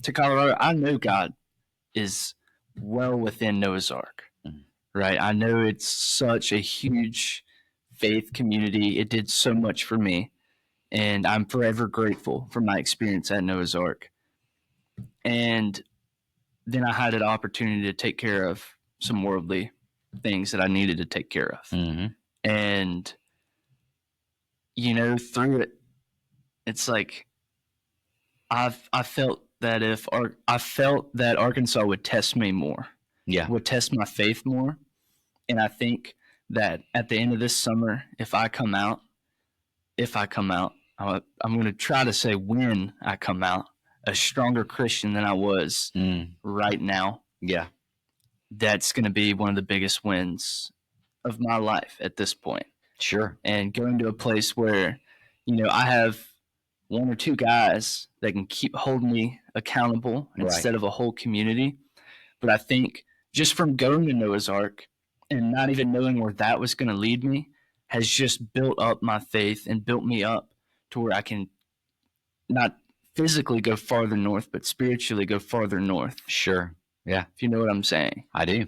to Colorado, I know God is well within Noah's Ark, right? I know it's such a huge faith community. It did so much for me, and I'm forever grateful for my experience at Noah's Ark. And then I had an opportunity to take care of some worldly things that I needed to take care of. Mm-hmm. And, through it, it's like I felt that I felt that Arkansas would test me more, Yeah. would test my faith more. And I think that at the end of this summer, if I come out, I'm going to try to say when I come out, a stronger Christian than I was right now. Yeah. That's going to be one of the biggest wins of my life at this point. Sure. And going to a place where, I have one or two guys that can keep holding me accountable instead of a whole community. But I think just from going to Noah's Ark and not even knowing where that was going to lead me has just built up my faith and built me up to where I can not physically go farther north, but spiritually go farther north. Sure. Yeah. If you know what I'm saying. I do.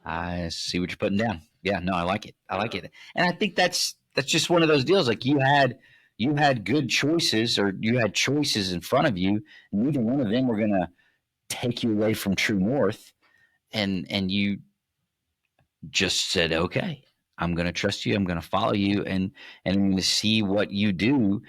I see what you're putting down. Yeah, no, I like it. And I think that's just one of those deals. Like you had good choices, or you had choices in front of you, and neither one of them were going to take you away from true north. And you just said, okay, I'm going to trust you. I'm going to follow you, and I'm going to see what you do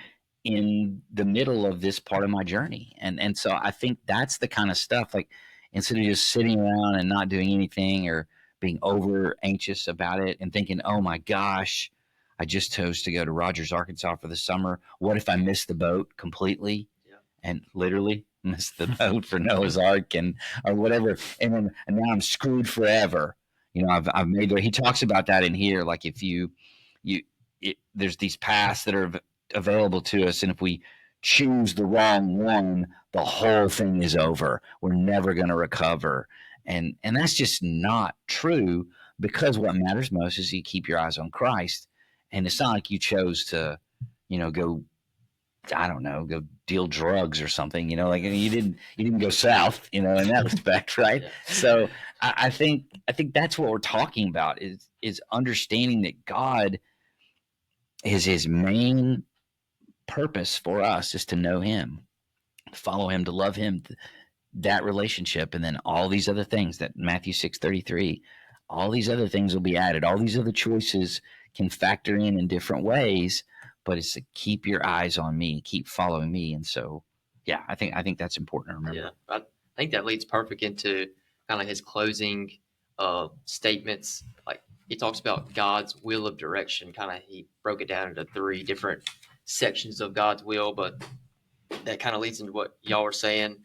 in the middle of this part of my journey. And so I think that's the kind of stuff, like instead of just sitting around and not doing anything, or being over anxious about it and thinking, oh my gosh, I just chose to go to Rogers, Arkansas for the summer. What if I miss the boat completely? Yeah. And literally miss the boat for Noah's Ark or whatever. And now I'm screwed forever. I've made he talks about that in here. Like if there's these paths that are available to us, and if we choose the wrong one, the whole thing is over. We're never going to recover. And that's just not true, because what matters most is you keep your eyes on Christ. And it's not like you chose to, go, I don't know, go deal drugs or something, like you didn't go south, in that respect. Right. Yeah. So I think that's what we're talking about is understanding that God is his main purpose for us is to know him, to follow him, to love him, that relationship. And then all these other things that Matthew 6:33, all these other things will be added. All these other choices can factor in different ways, but it's to keep your eyes on me, keep following me. And so, yeah, I think that's important to remember. Yeah, I think that leads perfect into kind of his closing statements. Like he talks about God's will of direction. Kind of he broke it down into 3 different sections of God's will, but that kind of leads into what y'all were saying.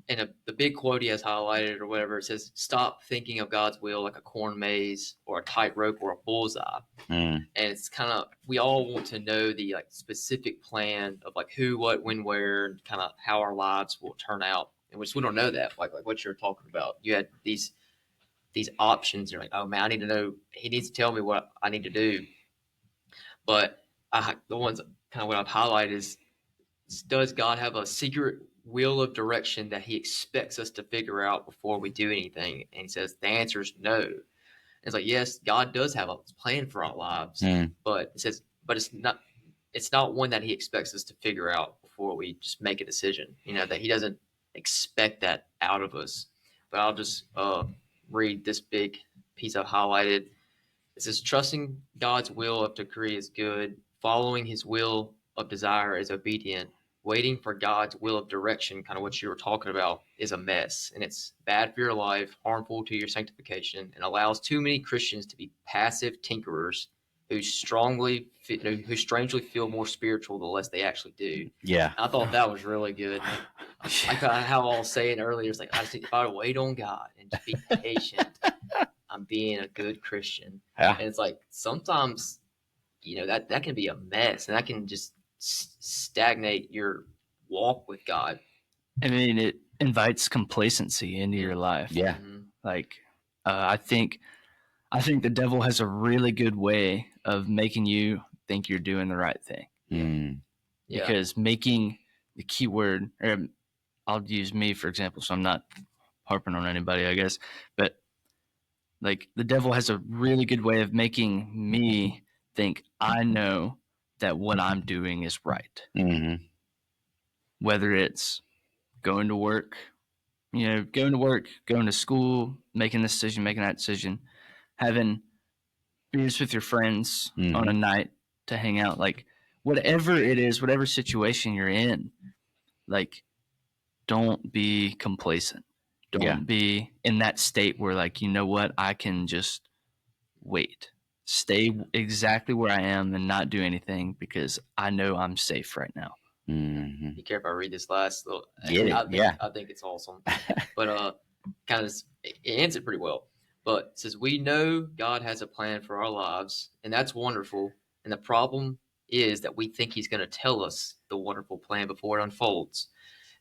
And the big quote he has highlighted or whatever, it says, "Stop thinking of God's will like a corn maze or a tightrope or a bullseye." And it's kind of, we all want to know the specific plan of who, what, when, where, and kind of how our lives will turn out. And we don't know that, like what you're talking about. You had these options. You're like, oh man, I need to know. He needs to tell me what I need to do. But the ones kind of what I've highlighted is, does God have a secret will of direction that he expects us to figure out before we do anything? And he says the answer is no. And it's like, yes, God does have a plan for our lives, but it says, but it's not one that he expects us to figure out before we just make a decision. That he doesn't expect that out of us. But I'll just read this big piece I've highlighted. It says, trusting God's will of decree is good. Following his will of desire is obedient. waiting for God's will of direction, kind of what you were talking about, is a mess, and it's bad for your life, harmful to your sanctification, and allows too many Christians to be passive tinkerers who who strangely feel more spiritual the less they actually do. Yeah. I thought that was really good. Like how I was saying earlier, it's like I just if I wait on God and just be patient, I'm being a good Christian. Yeah. And it's like sometimes, that can be a mess, and that can just stagnate your walk with God. I mean, it invites complacency into your life. Yeah. Mhm. Like, I think the devil has a really good way of making you think you're doing the right thing. Mm. Yeah. Because making the keyword, or I'll use me for example, so I'm not harping on anybody, I guess, but like the devil has a really good way of making me think I know that what I'm doing is right. Hmm. Whether it's going to work, going to school, making this decision, making that decision, having beers with your friends on a night to hang out, like whatever it is, whatever situation you're in, like don't be complacent. Don't be in that state where like, you know what, I can just wait. Stay exactly where I am and not do anything because I know I'm safe right now. Hmm. Be careful. I read this last little. Get it, I think it's awesome, but kind of it ends it pretty well. But it says we know God has a plan for our lives, and that's wonderful. And the problem is that we think He's going to tell us the wonderful plan before it unfolds.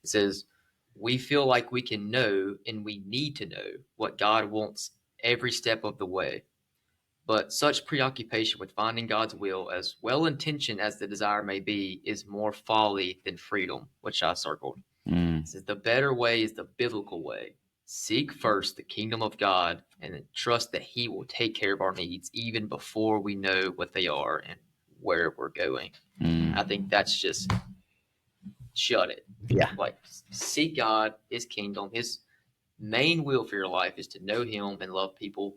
It says we feel like we can know, and we need to know what God wants every step of the way. But such preoccupation with finding God's will, as well intentioned as the desire may be, is more folly than freedom, which I circled. Mm. It says the better way is the biblical way. Seek first the kingdom of God and trust that He will take care of our needs even before we know what they are and where we're going. Mm. I think that's just shut it. Yeah. Like seek God, His kingdom, His main will for your life is to know Him and love people.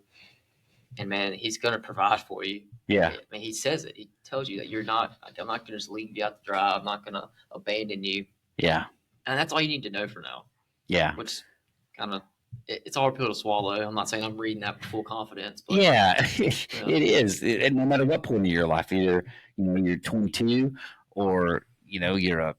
And man, He's going to provide for you. Yeah. I mean, He says it. He tells you that I'm not going to just leave you out to dry. I'm not going to abandon you. Yeah. And that's all you need to know for now. Yeah. Which kind of, it's a hard pill to swallow. I'm not saying I'm reading that with full confidence. But, Yeah, it is. And no matter what point of your life, either, you're 22 or, you're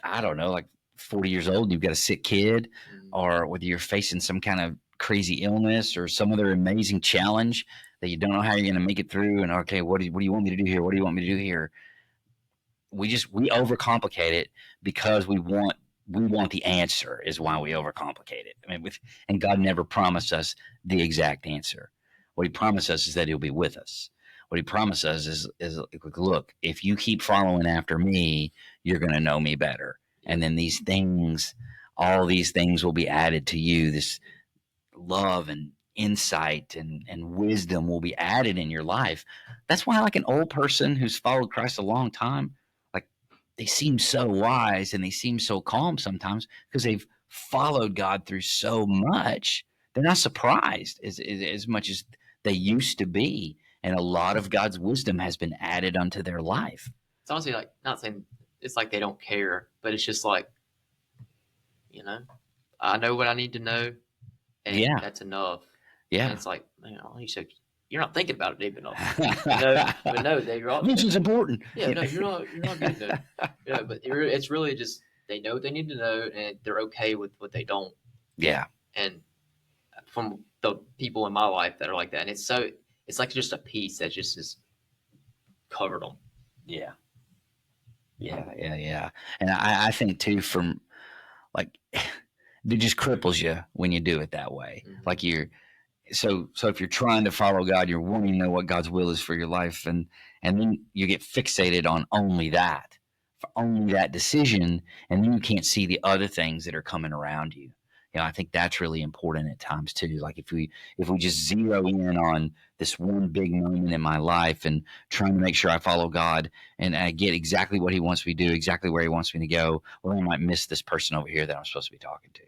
I don't know, like 40 years old and you've got a sick kid, or whether you're facing some kind of crazy illness or some other amazing challenge that you don't know how you're going to make it through. And okay, what do you want me to do here? What do you want me to do here? We overcomplicate it because we want the answer is why we overcomplicate it. I mean, and God never promised us the exact answer. What He promised us is that He'll be with us. What He promised us is look, if you keep following after me, you're going to know me better. And then all these things will be added to you. This love and insight and wisdom will be added in your life. That's why, like, an old person who's followed Christ a long time, like, they seem so wise and they seem so calm sometimes because they've followed God through so much. They're not surprised as much as they used to be. And a lot of God's wisdom has been added unto their life. It's honestly like, not saying it's like they don't care, but it's just like, I know what I need to know, and that's enough. Yeah. And it's like, you said, you're not thinking about it deep enough. But no, they're all. This is important. Yeah, no, you're not good enough. But it's really just they know what they need to know, and they're okay with what they don't. Yeah. And from the people in my life that are like that, and it's like just a piece that just is covered them. Yeah. Yeah. And I think too, from like, it just cripples you when you do it that way. Mm-hmm. Like so if you're trying to follow God, you're wanting to know what God's will is for your life, and then you get fixated on only that decision, and then you can't see the other things that are coming around you. I think that's really important at times too. Like if we just zero in on this one big moment in my life and trying to make sure I follow God and I get exactly what He wants me to do, exactly where He wants me to go, well, I might miss this person over here that I'm supposed to be talking to.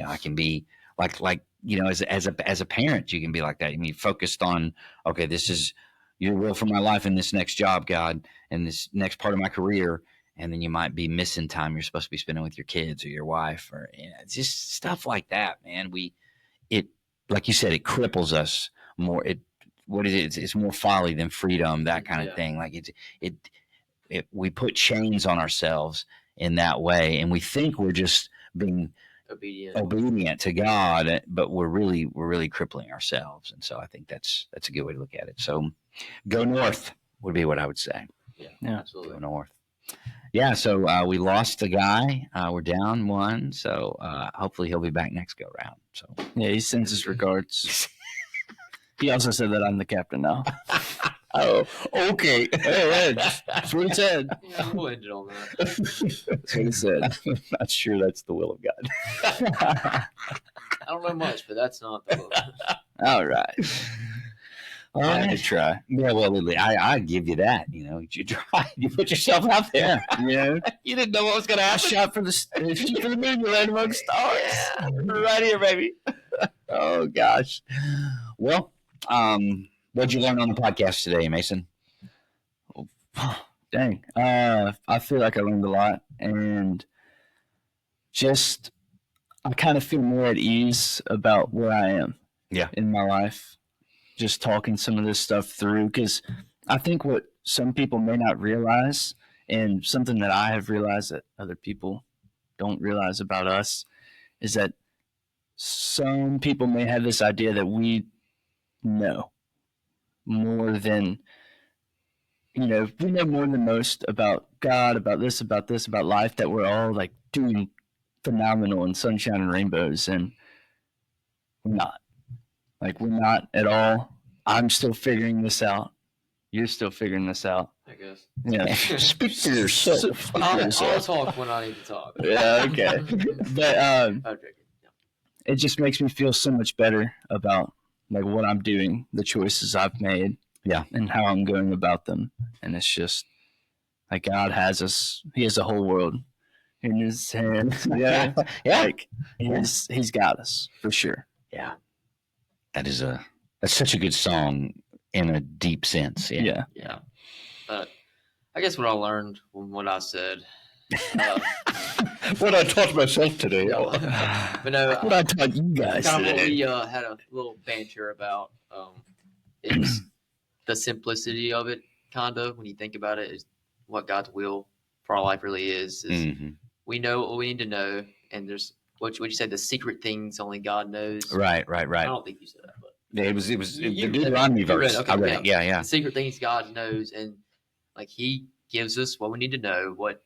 I can be like as a parent, you can be like that. You can be focused on, okay, this is your will for my life in this next job, God, and this next part of my career. and then you might be missing time you're supposed to be spending with your kids or your wife, or it's just stuff like that, man. It, like you said, it cripples us more. What is it? It's more folly than freedom, that kind of thing. Like we put chains on ourselves in that way, and we think we're just being obedient to God, but we're really crippling ourselves. And so I think that's a good way to look at it. So go north would be what I would say. Yeah, absolutely. Go north. Yeah, so we lost a guy. We're down one, so hopefully he'll be back next go round. So yeah, he sends his regards. He also said that I'm the captain now. Oh, okay. That's what he said. Yeah, we'll end it on that. That's what he said. I'm not sure that's the will of God. I don't know much, but that's not the book. All right. I had to try. Yeah, well, Lily, I give you that. You tried. You put yourself out there. Yeah. You didn't know what was going to I happen. shot for the moon. You land among stars. Yeah, right here, baby. Oh gosh. Well, what'd you learn on the podcast today, Mason? Dang. I feel like I learned a lot, and just I kind of feel more at ease about where I am. Yeah. In my life, just talking some of this stuff through, because I think what some people may not realize, and something that I have realized that other people don't realize about us, is that some people may have this idea that we know more than, we know more than most about God, about this, about life, that we're all like doing phenomenal and sunshine and rainbows, and we're not. Like, we're not at all. I'm still figuring this out. You're still figuring this out. I guess. Yeah. Speak for yourself. I'll talk when I need to talk. Yeah, okay. But I'm joking. it just makes me feel so much better about like what I'm doing, the choices I've made, Yeah. and how I'm going about them. And it's just like God has us. He has the whole world in his hands. Yeah. Yeah. Like he's got us for sure. Yeah. That's such a good song in a deep sense. Yeah. Yeah. But I guess what I learned from what I said. What I taught myself today. But no, What I taught you guys kind of what today. we had a little banter about is the simplicity of it, kind of, when you think about it, is what God's will for our life really is. Mm-hmm. We know what we need to know, and there's what you said, the secret things only God knows. Right. I don't think you said that, but It was You the read Deuteronomy it. You read verse. it. Okay, I read it. Yeah. the secret things God knows, and like He gives us what we need to know, what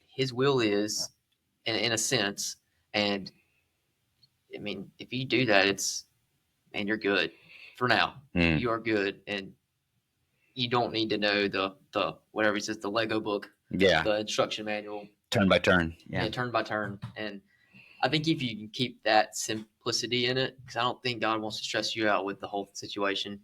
His will is, in a sense. And I mean, if you do that, you're good for now. Mm. You are good, and you don't need to know the whatever he says, the Lego book, Yeah. the instruction manual, Turn by turn. Yeah. and turn by turn. And I think if you can keep that simplicity in it, because I don't think God wants to stress you out with the whole situation.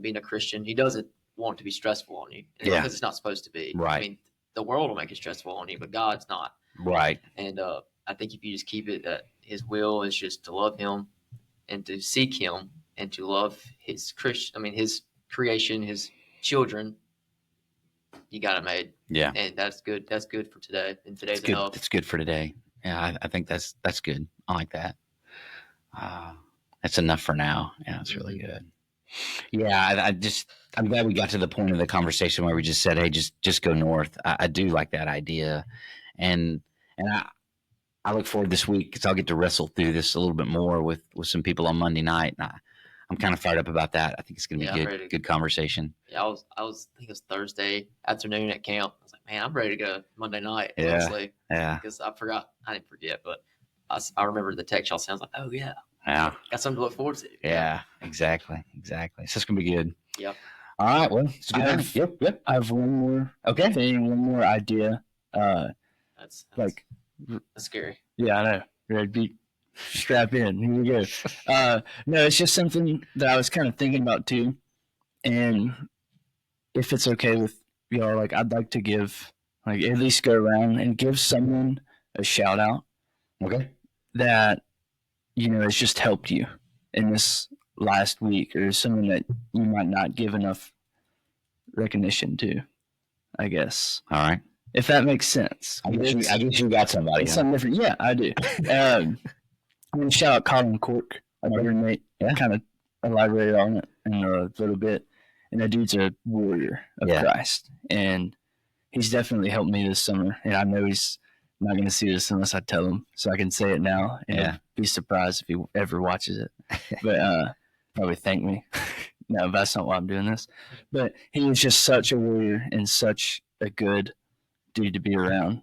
Being a Christian, He doesn't want it to be stressful on you, Yeah. because it's not supposed to be. Right. I mean, the world will make it stressful on you, but God's not. Right. And I think if you just keep it that His will is just to love Him and to seek Him and to love His His creation, His children, you got it made. Yeah. And that's good. That's good for today. And today's It's good. enough. It's good for today. Yeah, I think that's good. I like that. That's enough for now. Yeah, it's really good. Yeah, I'm glad we got to the point of the conversation where we just said, "Hey, just go north." I do like that idea, and I look forward this week because I'll get to wrestle through this a little bit more with some people on Monday night. And I'm kind of fired up about that. I think it's going to be good conversation. Yeah, I think it was Thursday afternoon at camp. I was like, man, I'm ready to go Monday night. Yeah. Honestly, Yeah, because I didn't forget, but I remember the text y'all sounds like, oh yeah, yeah, got something to look forward to. yeah. Exactly. So it's going to be good. Yep. All right. Well, it's good. Yep. I have one more thing, one more idea. That's Like, that's scary. yeah, I know. Ready to be strap in. Here we go. No, it's just something that I was kind of thinking about too. And if it's okay with y'all, like I'd like to give, like at least go around and give someone a shout out Okay. that, has just helped you in this last week, or someone that you might not give enough recognition to, I guess. All right. if that makes sense. I guess you got somebody. It's something different. Yeah, I do. I'm going to shout out Colin Cork, my roommate. Yeah. Kind of elaborated on it in a little bit. And that dude's a warrior of Christ. And he's definitely helped me this summer. And I know he's not going to see this unless I tell him. So I can say it now. And be surprised if he ever watches it. But probably thank me. No, that's not why I'm doing this. But he was just such a warrior and such a good dude to be around.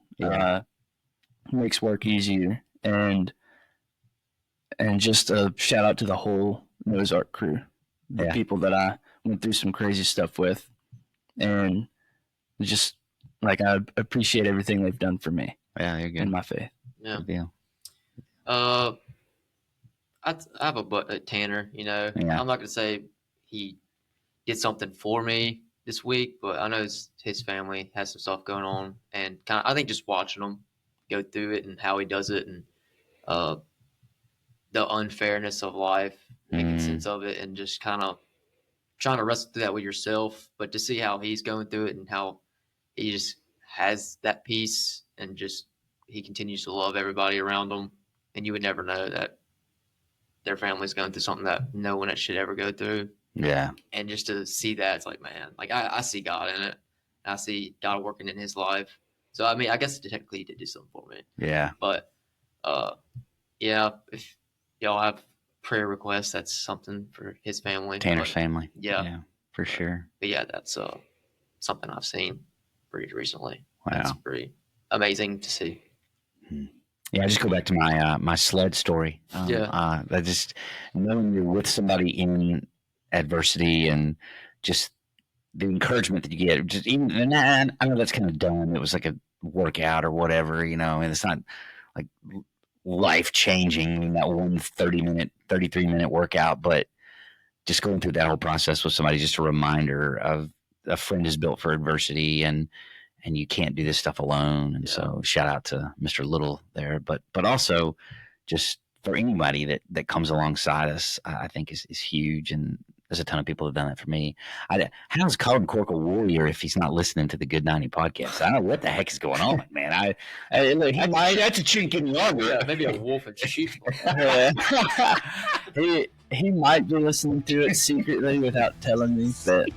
Makes work easier. And just a shout out to the whole Noah's Ark crew. The people that I went through some crazy stuff with. And just, like, I appreciate everything they've done for me. Yeah, you're good. In my faith. Yeah. Good deal. I have a Tanner, you know. Yeah. I'm not going to say he did something for me this week, but I know his family has some stuff going on. And I think just watching him go through it and how he does it and the unfairness of life, making sense of it, and just kind of trying to wrestle through that with yourself. But to see how he's going through it and how he just has that peace and just he continues to love everybody around him, and you would never know that their family's going through something that no one should ever go through. Yeah. And just to see that, it's like, man, like I see God in it. I see God working in his life. So, I mean, I guess technically he did do something for me. Yeah. But, yeah, if y'all have prayer requests, that's something for his family. Tanner's family. Yeah. For sure. But yeah, that's something I've seen pretty recently. Wow. That's pretty amazing to see. Yeah, I just go back to my my sled story. I just knowing you're with somebody in adversity and just the encouragement that you get. Just even, and I know that's kind of dumb. It was like a workout or whatever, you know, and it's not like life changing in that 33 minute workout, but just going through that whole process with somebody, just a reminder of a friend is built for adversity and you can't do this stuff alone. And so shout out to Mr. Little there, but also just for anybody that comes alongside us, I think is huge. And there's a ton of people that have done that for me. How's Colin Cork a warrior if he's not listening to the Good 90 podcast? I don't know what the heck is going on, man. That's a chink in the armor. Yeah, maybe a wolf in sheep's He might be listening to it secretly without telling me. But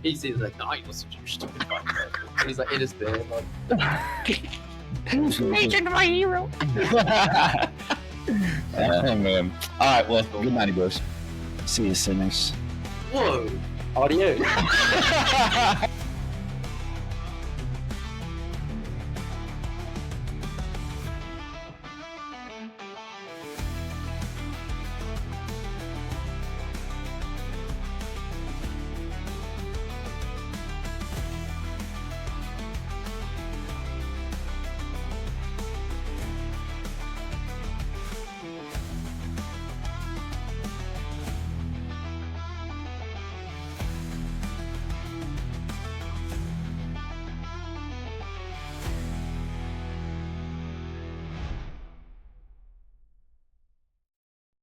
he sees like, no, I ain't listening to your stupid podcast. He's like in his bed, like, Agent my hero. Oh man. All right, well, good night, boys. See you, sinners. whoa. Audio.